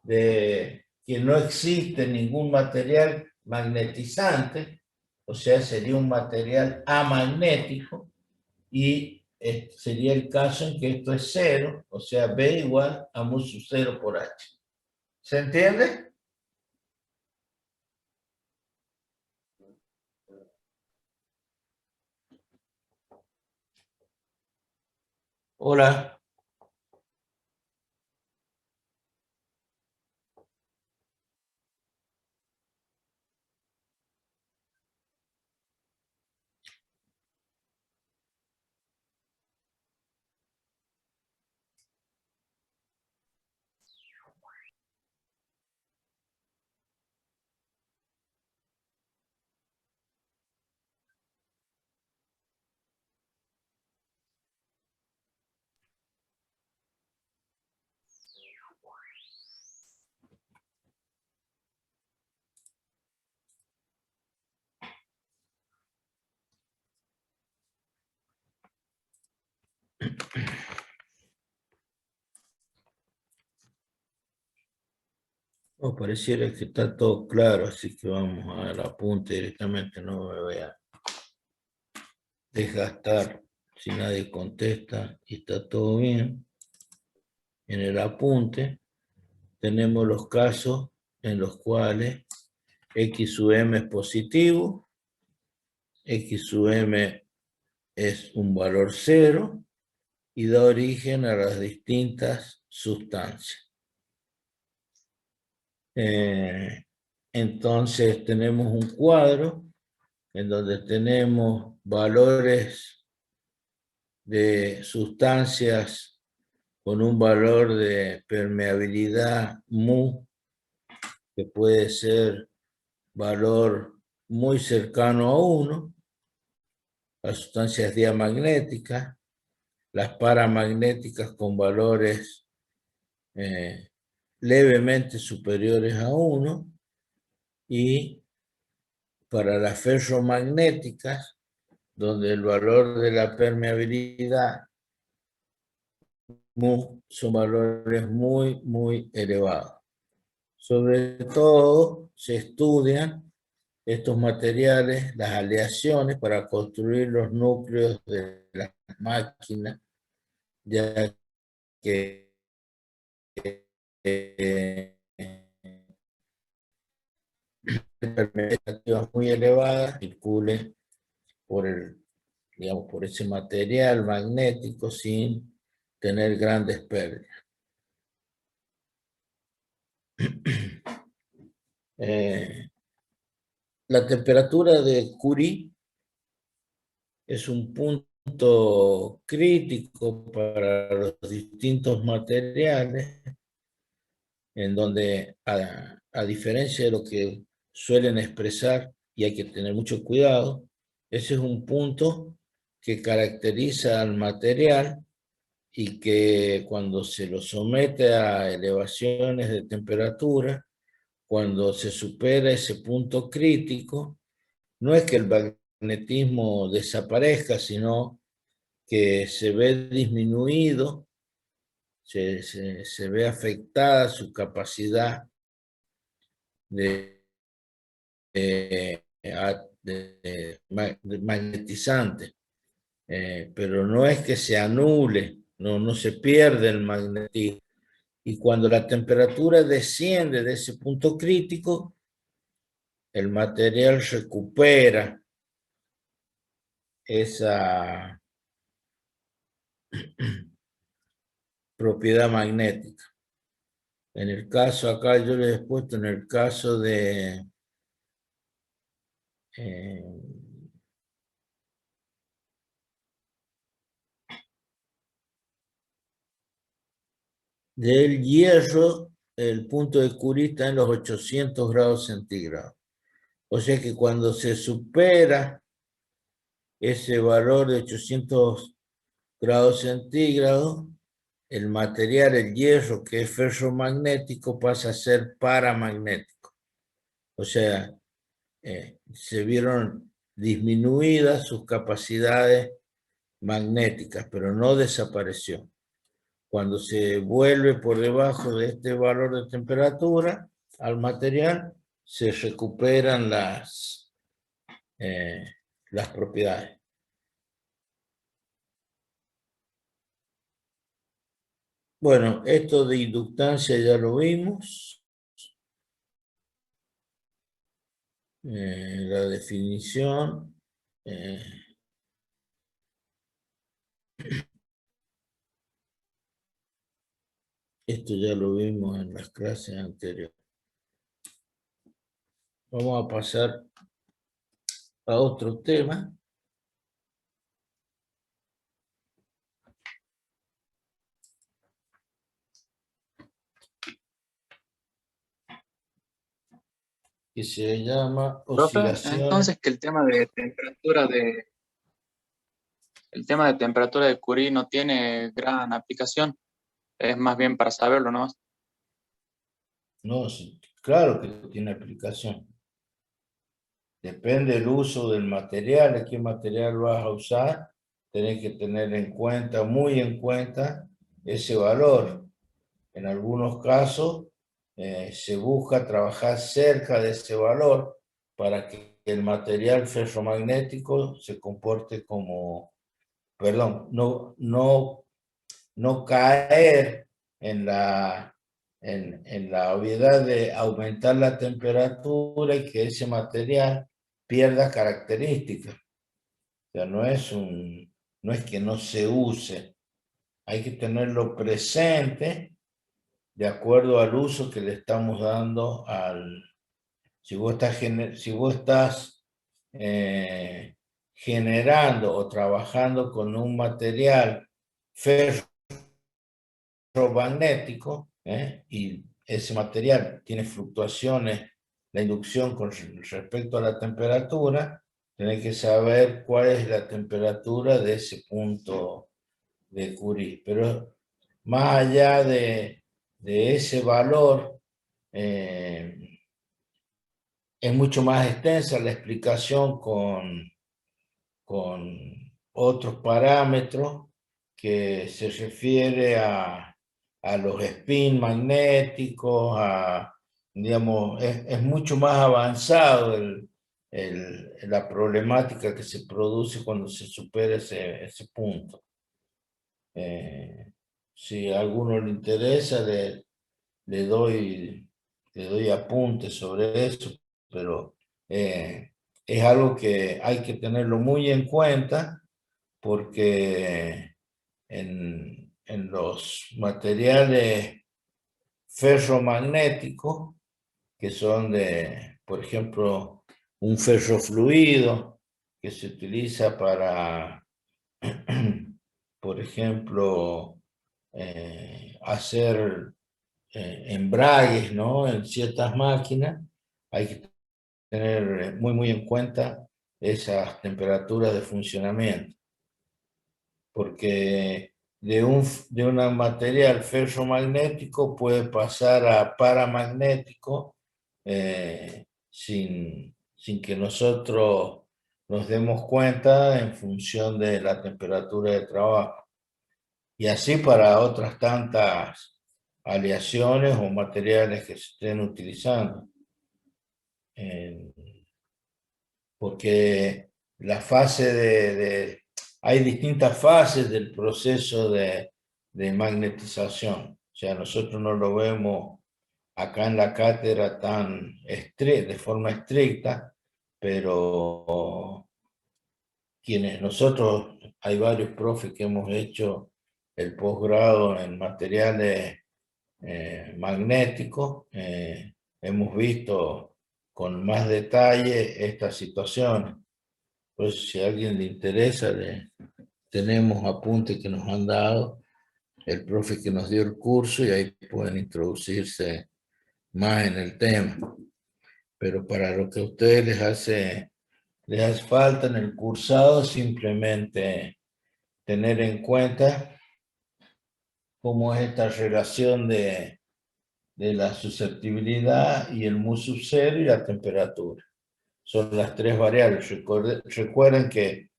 de que no existe ningún material magnetizante, o sea, sería un material amagnético, y sería el caso en que esto es 0, o sea, B igual a mu sub 0 por H. ¿Se entiende? Hola. Oh, pareciera que está todo claro, así que vamos al apunte directamente, no me voy a desgastar si nadie contesta y está todo bien. En el apunte tenemos los casos en los cuales X sub M es positivo, X sub M es un valor 0 y da origen a las distintas sustancias. Entonces tenemos un cuadro en donde tenemos valores de sustancias con un valor de permeabilidad mu, que puede ser valor muy cercano a 1, las sustancias diamagnéticas, las paramagnéticas con valores levemente superiores a 1, y para las ferromagnéticas, donde el valor de la permeabilidad son valores muy elevados. Sobre todo se estudian estos materiales, las aleaciones para construir los núcleos de las máquinas, ya que permeabilidad muy elevada circule por digamos, por ese material magnético sin tener grandes pérdidas. La temperatura de Curie es un punto crítico para los distintos materiales, en donde, a diferencia de lo que suelen expresar, y hay que tener mucho cuidado, ese es un punto que caracteriza al material y que cuando se lo somete a elevaciones de temperatura, cuando se supera ese punto crítico, no es que el magnetismo desaparezca, sino que se ve disminuido, se ve afectada su capacidad de magnetizante. Pero no es que se anule, no se pierde el magnetismo. Y cuando la temperatura desciende de ese punto crítico, el material recupera esa propiedad magnética. En el caso, acá yo les he puesto en el caso de del hierro, el punto de Curie está en los 800 grados centígrados. O sea que cuando se supera ese valor de 800 grados centígrados, el material, el hierro, que es ferromagnético, pasa a ser paramagnético. O sea, se vieron disminuidas sus capacidades magnéticas, pero no desapareció. Cuando se vuelve por debajo de este valor de temperatura al material, se recuperan las propiedades. Bueno, esto de inductancia ya lo vimos. La definición. Esto ya lo vimos en las clases anteriores. Vamos a pasar a otro tema. Que se llama Profe, oscilaciones. entonces que el tema de temperatura de Curie no tiene gran aplicación, es más bien para saberlo, ¿no? No, sí, claro que tiene aplicación. Depende del uso del material, qué material vas a usar, tenés que tener en cuenta, muy en cuenta, ese valor. En algunos casos se busca trabajar cerca de ese valor para que el material ferromagnético se comporte como, perdón, no caer en la obviedad de aumentar la temperatura y que ese material pierda características. O sea, no es que no se use, hay que tenerlo presente de acuerdo al uso que le estamos dando si vos estás generando o trabajando con un material ferromagnético, y ese material tiene fluctuaciones, la inducción con respecto a la temperatura, tenés que saber cuál es la temperatura de ese punto de Curie. Pero más allá de ese valor, es mucho más extensa la explicación con otros parámetros que se refiere a los spin magnéticos, digamos, es mucho más avanzado la problemática que se produce cuando se supera ese punto. Si a alguno le interesa, le doy apuntes sobre eso, pero es algo que hay que tenerlo muy en cuenta porque en los materiales ferromagnéticos, que son por ejemplo, un ferrofluido que se utiliza para, por ejemplo, hacer embragues, ¿no? En ciertas máquinas, hay que tener muy en cuenta esas temperaturas de funcionamiento, porque de un material ferromagnético puede pasar a paramagnético sin que nosotros nos demos cuenta en función de la temperatura de trabajo. Y así para otras tantas aleaciones o materiales que se estén utilizando. Porque la fase hay distintas fases del proceso de magnetización. O sea, nosotros no lo vemos acá en la cátedra de forma estricta, pero hay varios profes que hemos hecho el posgrado en materiales magnéticos, hemos visto con más detalle esta situación. Pues si a alguien le interesa, tenemos apuntes que nos han dado el profe que nos dio el curso y ahí pueden introducirse más en el tema. Pero para lo que a ustedes les hace falta en el cursado, simplemente tener en cuenta cómo es esta relación de la susceptibilidad y el mu sub 0 y la temperatura. Son las tres variables. Recuerden que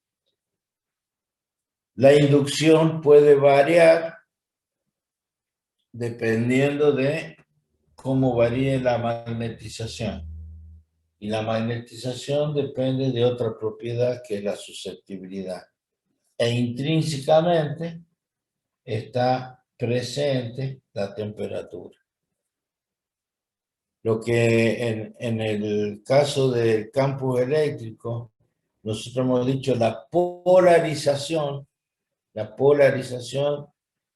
La inducción puede variar dependiendo de cómo varíe la magnetización. Y la magnetización depende de otra propiedad que es la susceptibilidad. E intrínsecamente está presente la temperatura. Lo que en el caso del campo eléctrico, nosotros hemos dicho la polarización,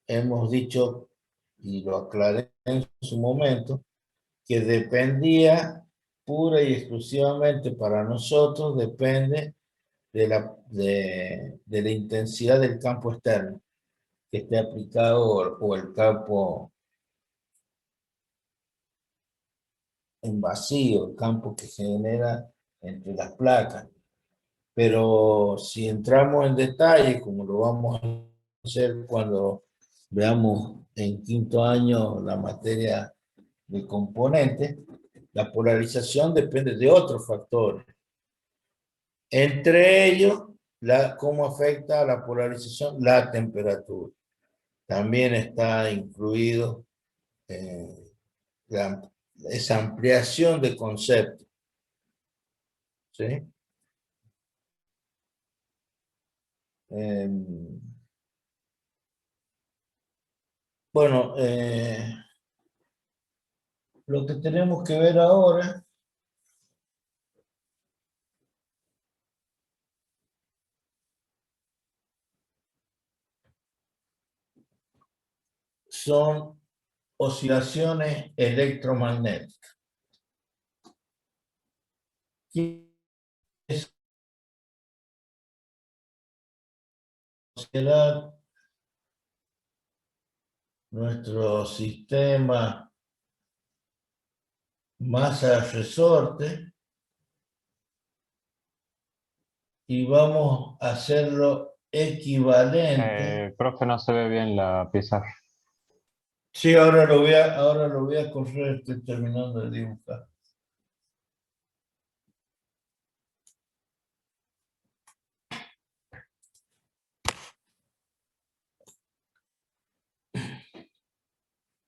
hemos dicho, y lo aclaré en su momento, que dependía pura y exclusivamente para nosotros, depende de la intensidad del campo externo que esté aplicado o el campo en vacío, el campo que se genera entre las placas. Pero si entramos en detalle, como lo vamos a hacer cuando veamos en quinto año la materia de componentes, la polarización depende de otros factores. Entre ellos, cómo afecta a la polarización la temperatura. También está incluido esa ampliación de conceptos. ¿Sí? Bueno, lo que tenemos que ver ahora son oscilaciones electromagnéticas. ¿Qué es considerar nuestro sistema masa-resorte? Y vamos a hacerlo equivalente. Profe, no se ve bien la pizarra. Sí, ahora lo voy a correr, estoy terminando de dibujar.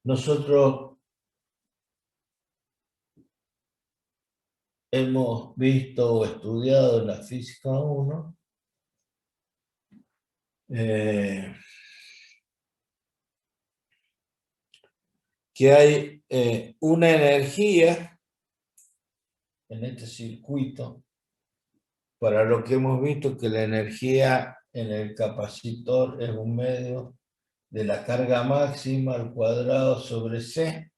Nosotros hemos visto o estudiado en la física 1 que hay una energía en este circuito, para lo que hemos visto que la energía en el capacitor es un medio de la carga máxima al cuadrado sobre C,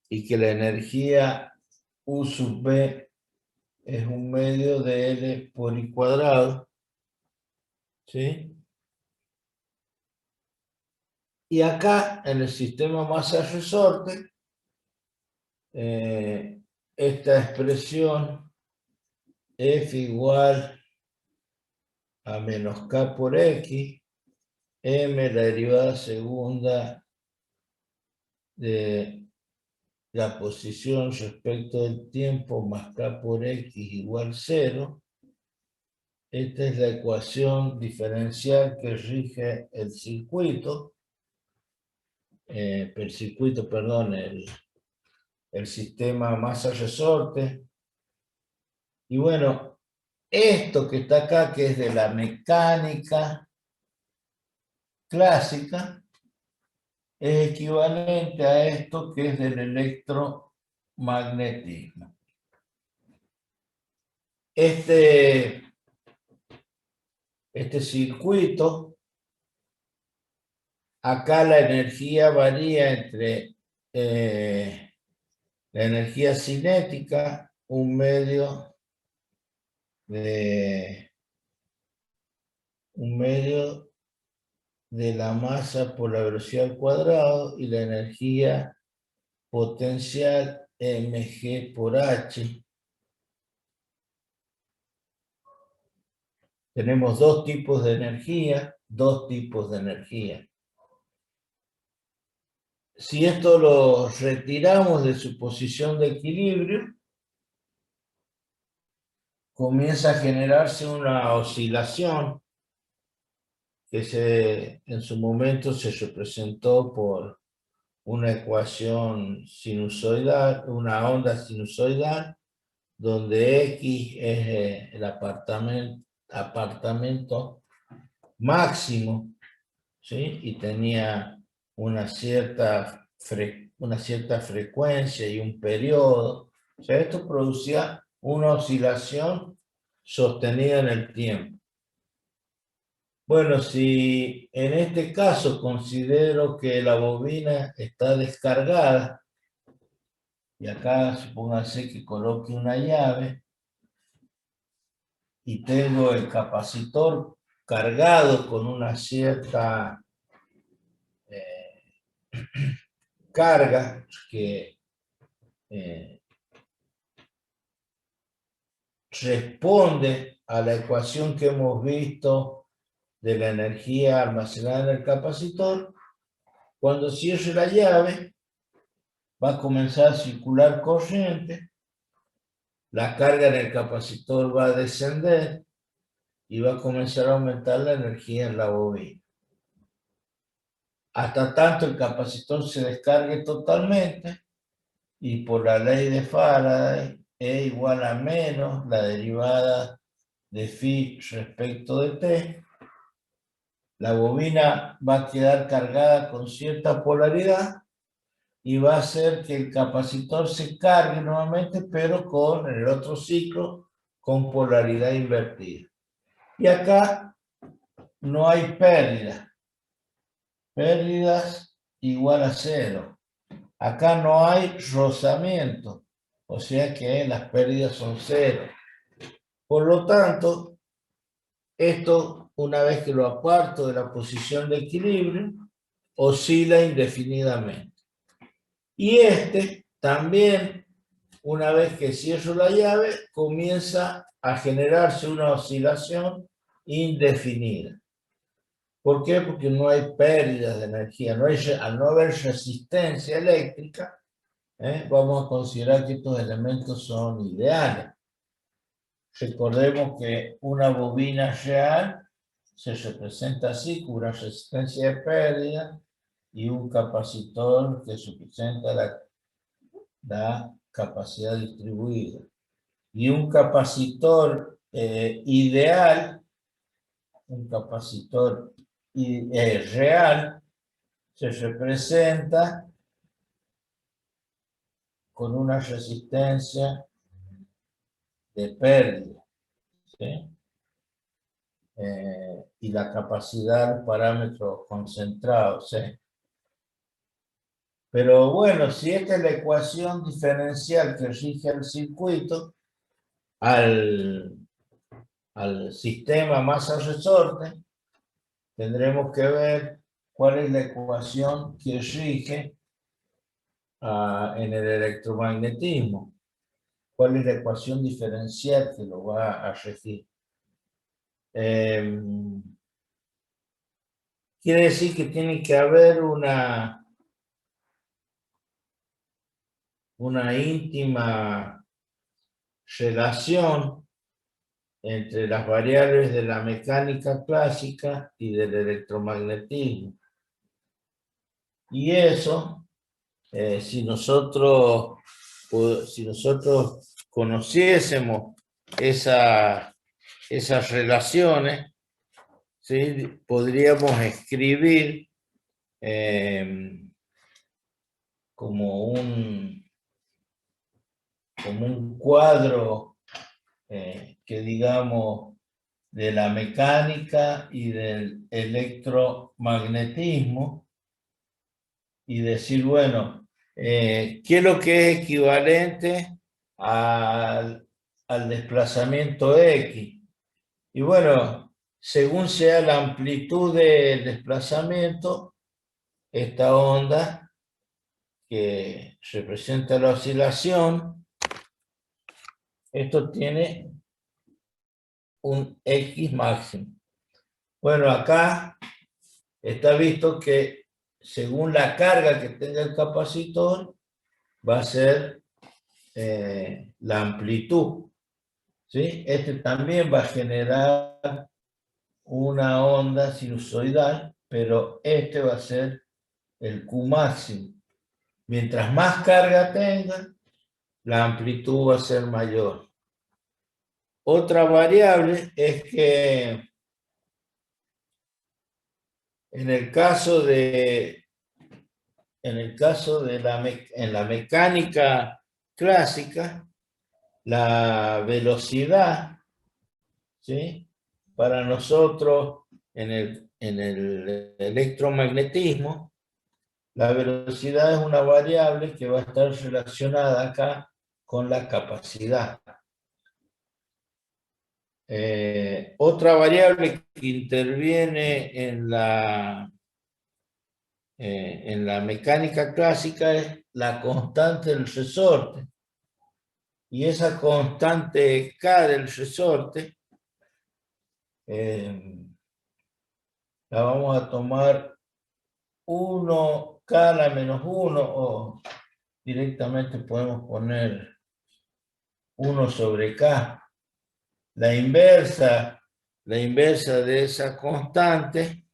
y que la energía U sub B es un medio de L por I cuadrado. ¿Sí? Y acá, en el sistema masa-resorte, esta expresión F igual a menos K por X, M la derivada segunda de la posición respecto del tiempo más K por X igual 0. Esta es la ecuación diferencial que rige el circuito, el sistema masa-resorte. Y bueno, esto que está acá, que es de la mecánica clásica, es equivalente a esto que es del electromagnetismo. Este circuito, acá la energía varía entre la energía cinética, un medio de la masa por la velocidad al cuadrado, y la energía potencial mg por h. Tenemos dos tipos de energía. Si esto lo retiramos de su posición de equilibrio, comienza a generarse una oscilación que en su momento se representó por una ecuación sinusoidal, una onda sinusoidal, donde X es el apartamento máximo, ¿sí? Y tenía una cierta frecuencia y un periodo. O sea, esto producía una oscilación sostenida en el tiempo. Bueno, si en este caso considero que la bobina está descargada, y acá supóngase que coloque una llave, y tengo el capacitor cargado con una cierta carga que responde a la ecuación que hemos visto de la energía almacenada en el capacitor. Cuando cierre la llave, va a comenzar a circular corriente, la carga en el capacitor va a descender y va a comenzar a aumentar la energía en la bobina. Hasta tanto el capacitor se descargue totalmente y por la ley de Faraday E igual a menos la derivada de phi respecto de t, la bobina va a quedar cargada con cierta polaridad y va a hacer que el capacitor se cargue nuevamente, pero con el otro ciclo con polaridad invertida. Y acá no hay pérdida. Pérdidas igual a 0. Acá no hay rozamiento, o sea que las pérdidas son 0. Por lo tanto, esto, una vez que lo aparto de la posición de equilibrio, oscila indefinidamente. Y este también, una vez que cierro la llave, comienza a generarse una oscilación indefinida. ¿Por qué? Porque no hay pérdidas de energía, al no haber resistencia eléctrica, vamos a considerar que estos elementos son ideales. Recordemos que una bobina real se representa así, con una resistencia de pérdida y un capacitor que representa la capacidad distribuida. Y un capacitor ideal, un capacitor real, se representa con una resistencia de pérdida, ¿sí? Y la capacidad, parámetros concentrados, ¿sí? Pero bueno, si esta es la ecuación diferencial que rige el circuito, al sistema masa-resorte, tendremos que ver cuál es la ecuación que rige en el electromagnetismo. ¿Cuál es la ecuación diferencial que lo va a regir? Quiere decir que tiene que haber una íntima relación entre las variables de la mecánica clásica y del electromagnetismo. Y eso, si nosotros conociésemos esas relaciones, ¿sí? Podríamos escribir como un cuadro que digamos de la mecánica y del electromagnetismo y decir, bueno, ¿qué es lo que es equivalente al desplazamiento X? Y bueno, según sea la amplitud del desplazamiento, esta onda que representa la oscilación, esto tiene un X máximo. Bueno, acá está visto que según la carga que tenga el capacitor, va a ser la amplitud, ¿sí? Este también va a generar una onda sinusoidal, pero este va a ser el Q máximo. Mientras más carga tenga, la amplitud va a ser mayor. Otra variable es que en el caso de la mecánica clásica, la velocidad, ¿sí? Para nosotros en el electromagnetismo, la velocidad es una variable que va a estar relacionada acá con la capacidad. Otra variable que interviene en la mecánica clásica es la constante del resorte. Y esa constante K del resorte la vamos a tomar 1K a la menos 1 o directamente podemos poner 1 sobre K. La inversa de esa constante,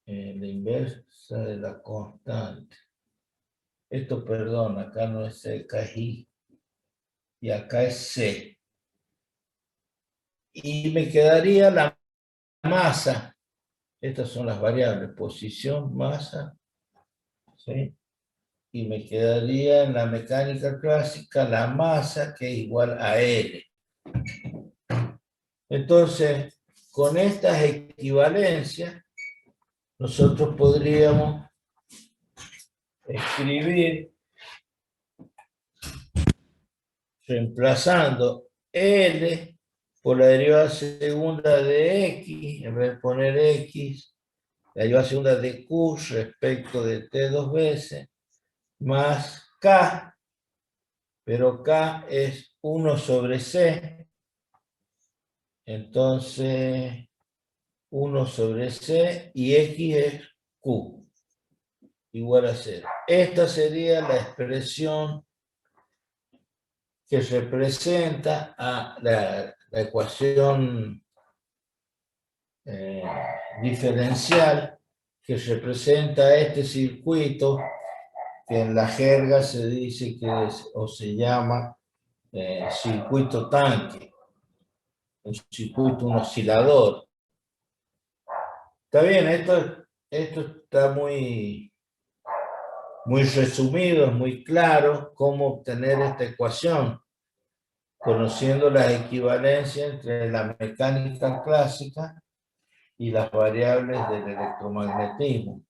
la inversa de la constante. Esto, perdón, acá no es C, acá es I. Y acá es C. Y me quedaría la masa. Estas son las variables, posición, masa, ¿sí? Y me quedaría en la mecánica clásica la masa, que es igual a L. Entonces, con estas equivalencias, nosotros podríamos escribir reemplazando L por la derivada segunda de X, en vez de poner X, la derivada segunda de Q respecto de T dos veces, más K, pero K es 1 sobre C, entonces 1 sobre C y X es Q, igual a 0. Esta sería la expresión que representa a la ecuación diferencial que representa este circuito que en la jerga se dice que es, o se llama circuito tanque, un circuito, un oscilador. Está bien, esto está muy resumido, es muy claro cómo obtener esta ecuación, conociendo las equivalencias entre la mecánica clásica y las variables del electromagnetismo.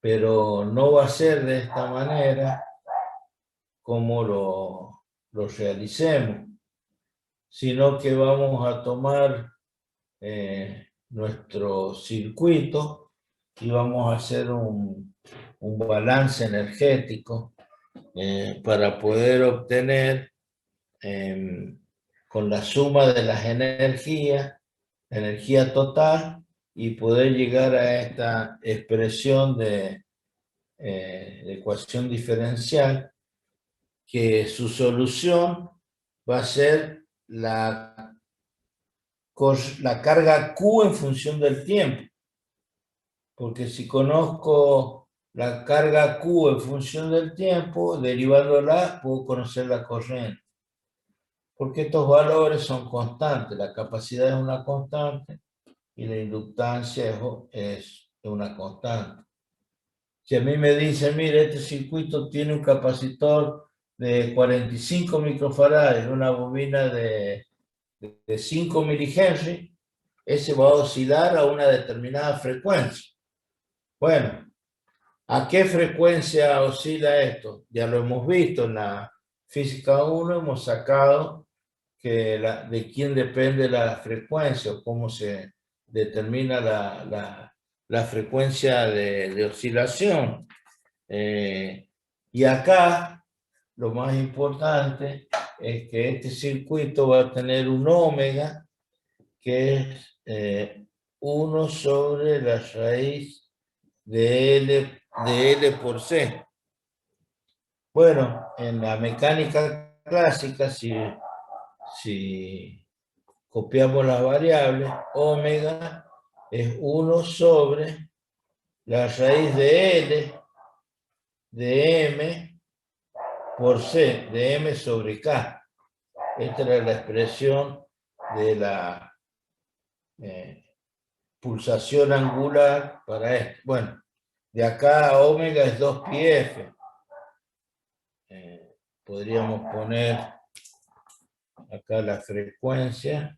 Pero no va a ser de esta manera como lo realicemos, sino que vamos a tomar nuestro circuito y vamos a hacer un balance energético para poder obtener con la suma de las energías, energía total, y poder llegar a esta expresión de ecuación diferencial, que su solución va a ser la carga Q en función del tiempo. Porque si conozco la carga Q en función del tiempo, derivándola, puedo conocer la corriente. Porque estos valores son constantes. La capacidad es una constante y la inductancia es una constante. Si a mí me dicen, mire, este circuito tiene un capacitor de 45 microfarads, una bobina de 5 milihenry, ese va a oscilar a una determinada frecuencia. Bueno, ¿a qué frecuencia oscila esto? Ya lo hemos visto en la física 1, hemos sacado que de quién depende la frecuencia o cómo se determina la frecuencia de oscilación. Y acá lo más importante es que este circuito va a tener un ómega que es 1 sobre la raíz de L por C. Bueno, en la mecánica clásica, si copiamos las variables, omega es 1 sobre la raíz de L de M por C, de M sobre K. Esta era la expresión de la pulsación angular para esto. Bueno, de acá a omega es 2πf. Podríamos poner acá la frecuencia.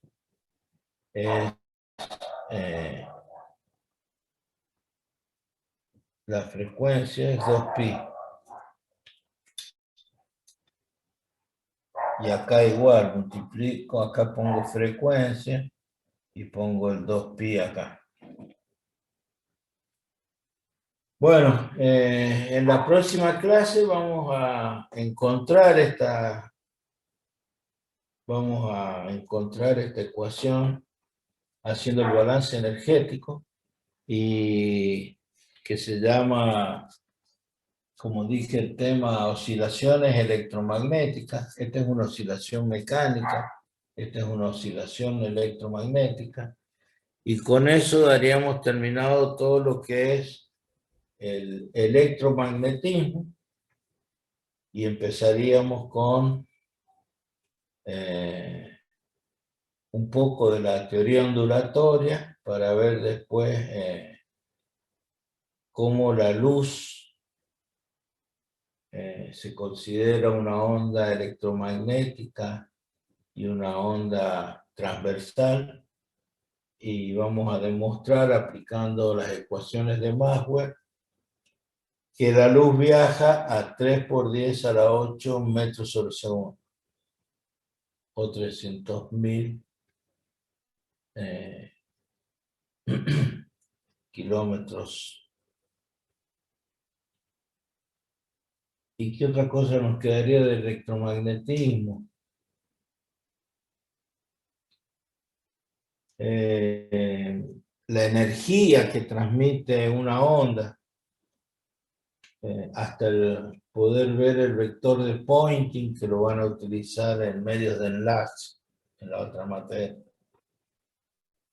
La frecuencia es 2pi. Y acá igual, multiplico, acá pongo frecuencia y pongo el 2pi acá. Bueno, en la próxima clase vamos a encontrar esta ecuación haciendo el balance energético y que se llama, como dije, el tema oscilaciones electromagnéticas. Esta es una oscilación mecánica, esta es una oscilación electromagnética. Y con eso daríamos terminado todo lo que es el electromagnetismo y empezaríamos con un poco de la teoría ondulatoria para ver después cómo la luz se considera una onda electromagnética y una onda transversal, y vamos a demostrar aplicando las ecuaciones de Maxwell que la luz viaja a 3 por 10 a la 8 metros sobre segundo, o 300.000 kilómetros. ¿Y qué otra cosa nos quedaría del electromagnetismo? La energía que transmite una onda, hasta el poder ver el vector de Poynting, que lo van a utilizar en medios de enlace en la otra materia.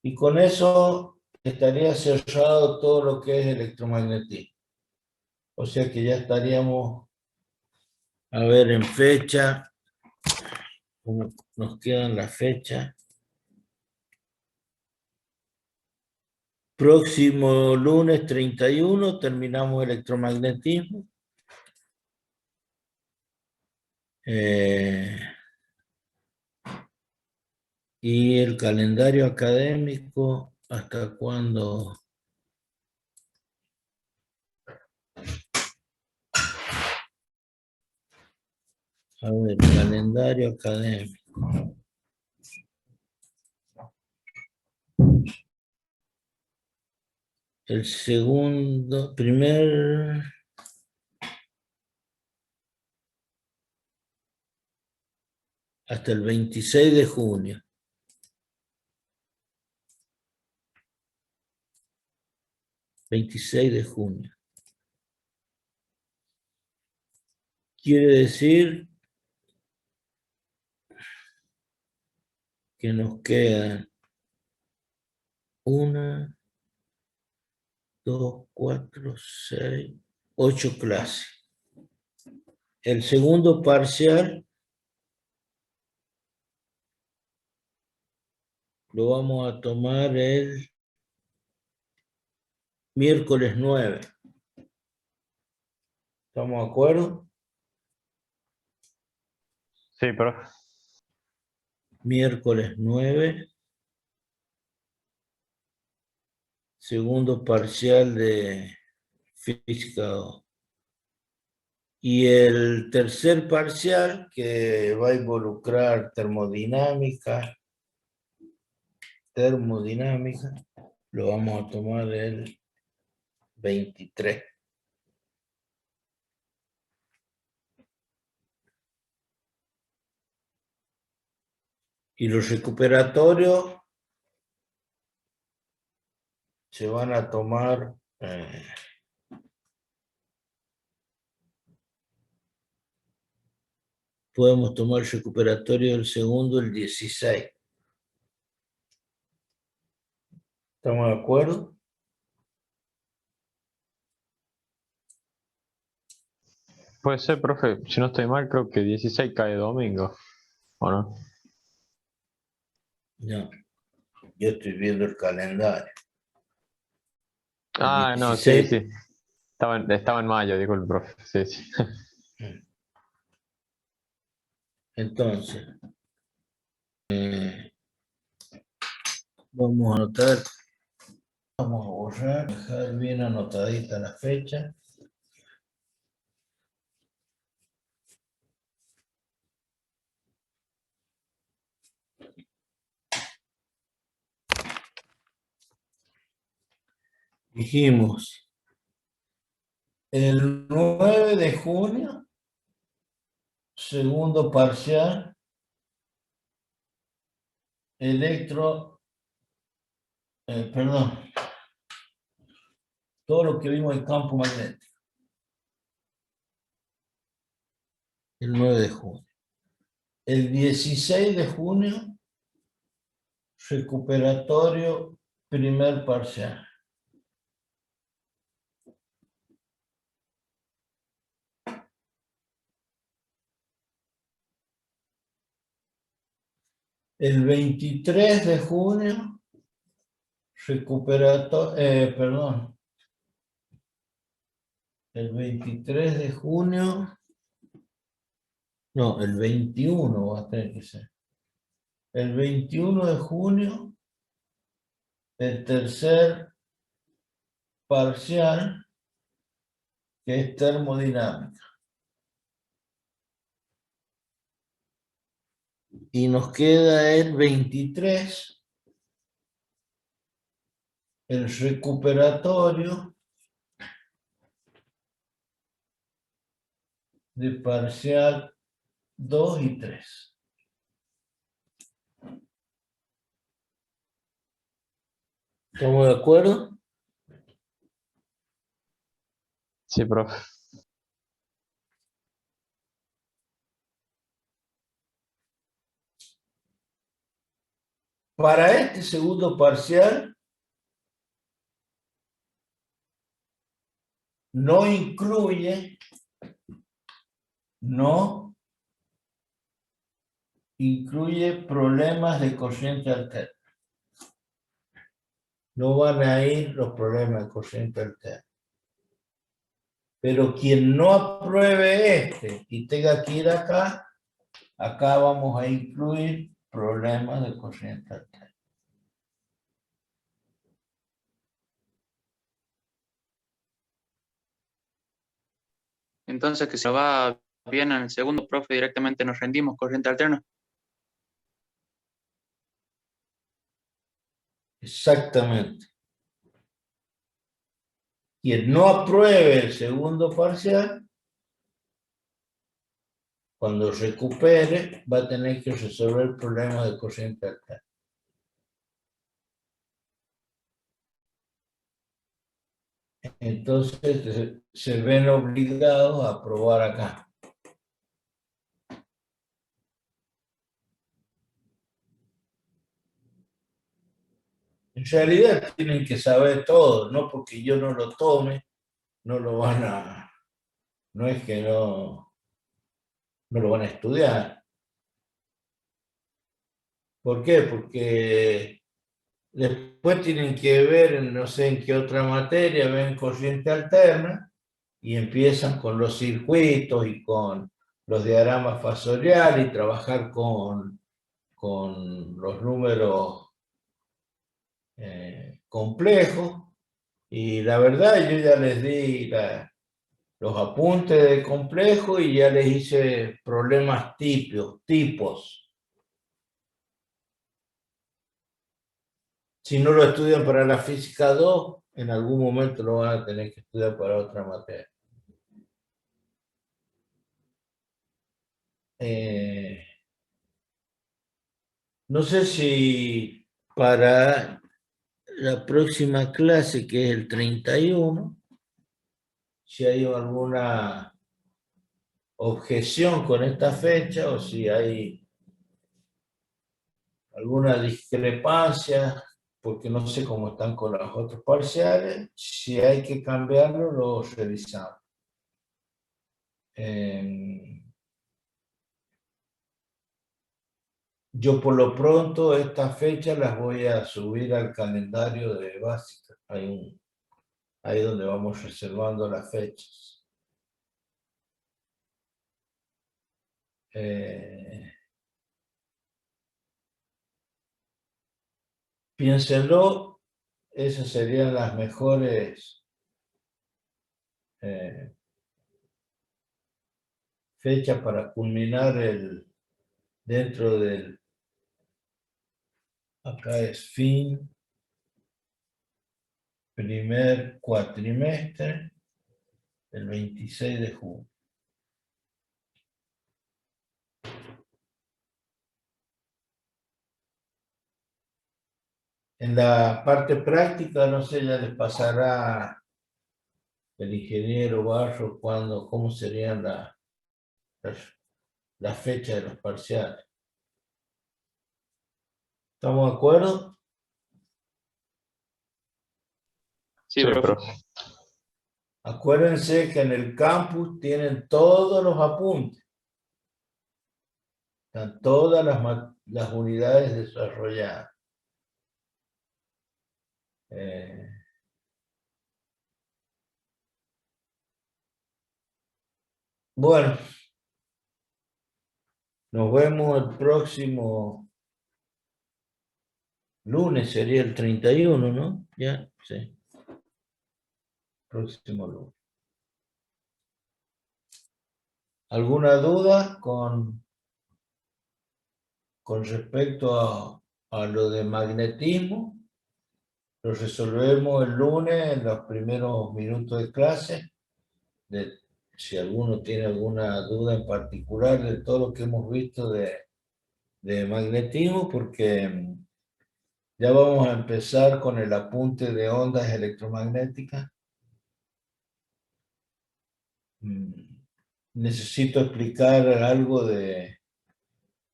Y con eso estaría cerrado todo lo que es electromagnetismo. O sea que ya estaríamos, a ver, en fecha, ¿cómo nos quedan las fechas? Próximo lunes 31 terminamos electromagnetismo. Y el calendario académico, ¿hasta cuándo? A ver, calendario académico. El segundo, hasta el 26 de junio. ...26 de junio. Quiere decir que nos quedan 1, 2, 4, 6, 8 clases. El segundo parcial lo vamos a tomar el miércoles 9. ¿Estamos de acuerdo? Sí, profe. Miércoles 9. Segundo parcial de física 2. Y el tercer parcial, que va a involucrar termodinámica, lo vamos a tomar el 23. Y los recuperatorios se van a tomar podemos tomar el recuperatorio del segundo el 16. ¿Estamos de acuerdo? Puede ser, profe, si no estoy mal, creo que 16 cae domingo, ¿o no? No, yo estoy viendo el calendario. Ah, El no, sí, 16. sí. Estaba en mayo, dijo el profe. Sí, sí. Entonces, vamos a anotar, vamos a borrar, dejar bien anotadita la fecha. Dijimos, el 9 de junio, segundo parcial, perdón, todo lo que vimos en campo magnético. El 9 de junio. El 16 de junio, recuperatorio, primer parcial. El 23 de junio, perdón, el 23 de junio, no, el 21 va a tener que ser. El 21 de junio, el tercer parcial, que es termodinámica. Y nos queda el 23, el recuperatorio de parcial 2 y 3. ¿Estamos de acuerdo? Sí, profe. Para este segundo parcial, no incluye problemas de corriente alterna. No van a ir los problemas de corriente alterna. Pero quien no apruebe este y tenga que ir acá vamos a incluir problemas de corriente alterna. Entonces, que si va bien en el segundo, profe, directamente nos rendimos corriente alterna. Exactamente. Quien no apruebe el segundo parcial, cuando recupere, va a tener que resolver problemas de corriente alterna. Entonces se ven obligados a aprobar acá. En realidad tienen que saber todo, no porque yo no lo tome, no lo van a, no es que no lo van a estudiar. ¿Por qué? Porque después tienen que ver, no sé en qué otra materia, ven corriente alterna y empiezan con los circuitos y con los diagramas fasoriales y trabajar con los números complejos. Y la verdad, yo ya les di los apuntes de complejo y ya les hice problemas tipos. Si no lo estudian para la física 2, en algún momento lo van a tener que estudiar para otra materia. No sé si para la próxima clase, que es el 31, si hay alguna objeción con esta fecha o si hay alguna discrepancia porque no sé cómo están con los otros parciales. Si hay que cambiarlo, lo revisamos. Yo por lo pronto estas fechas las voy a subir al calendario de básica. Ahí donde vamos reservando las fechas. Piénsenlo, esas serían las mejores fechas para culminar dentro del, acá es fin, primer cuatrimestre, el 26 de junio. En la parte práctica, no sé, ya les pasará el ingeniero Barro cómo serían las fechas de los parciales. ¿Estamos de acuerdo? Sí, Sí, profe. profe. Acuérdense que en el campus tienen todos los apuntes. Están todas las unidades desarrolladas. Bueno, nos vemos el próximo lunes, sería el 31, ¿no? Ya, sí. Próximo lunes. ¿Alguna duda con respecto a lo de magnetismo? Lo resolvemos el lunes en los primeros minutos de clase. Si alguno tiene alguna duda en particular de todo lo que hemos visto de magnetismo, porque ya vamos a empezar con el apunte de ondas electromagnéticas. Necesito explicar algo de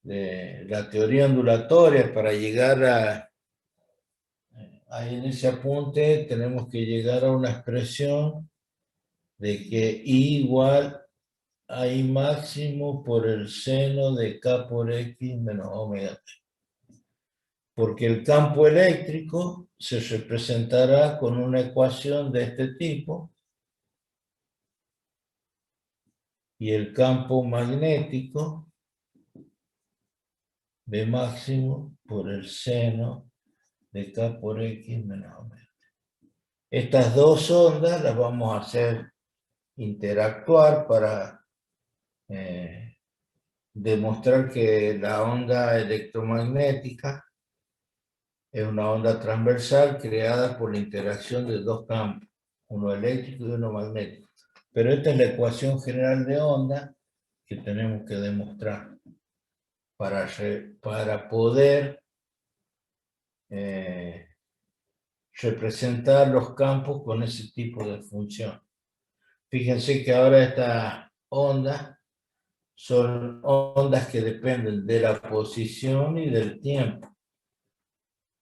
la teoría ondulatoria para llegar ahí en ese apunte tenemos que llegar a una expresión de que I igual a I máximo por el seno de K por X menos omega T. Porque el campo eléctrico se representará con una ecuación de este tipo y el campo magnético B máximo por el seno de K por X menos omega T. Estas dos ondas las vamos a hacer interactuar para demostrar que la onda electromagnética es una onda transversal creada por la interacción de dos campos, uno eléctrico y uno magnético. Pero esta es la ecuación general de onda que tenemos que demostrar para poder representar los campos con ese tipo de función. Fíjense que ahora estas ondas son ondas que dependen de la posición y del tiempo.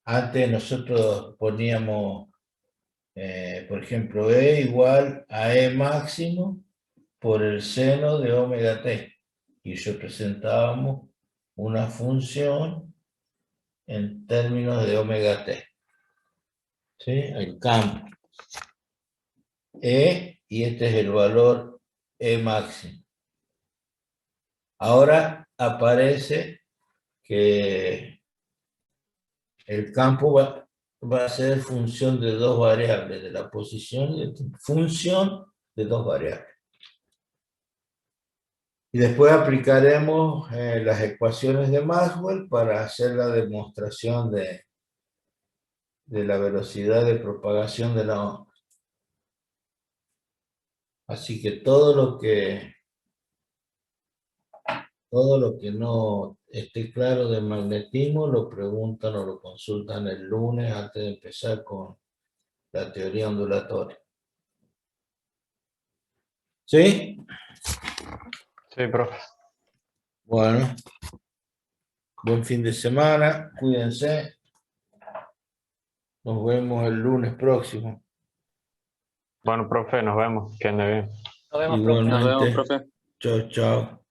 Antes nosotros poníamos, por ejemplo, E igual a E máximo por el seno de omega t. Y representábamos una función en términos de omega t. ¿Sí? El campo. E, y este es el valor E máximo. Ahora aparece que el campo va a ser función de dos variables, de la posición y del tiempo. Función de dos variables. Y después aplicaremos las ecuaciones de Maxwell para hacer la demostración de la velocidad de propagación de la onda. Así que todo lo que no esté claro de magnetismo lo preguntan o lo consultan el lunes antes de empezar con la teoría ondulatoria. ¿Sí? Sí, profe. Bueno. Buen fin de semana. Cuídense. Nos vemos el lunes próximo. Bueno, profe, nos vemos. Que ande bien. Nos vemos, profe. Nos vemos, Igualmente. profe. Chao, chao.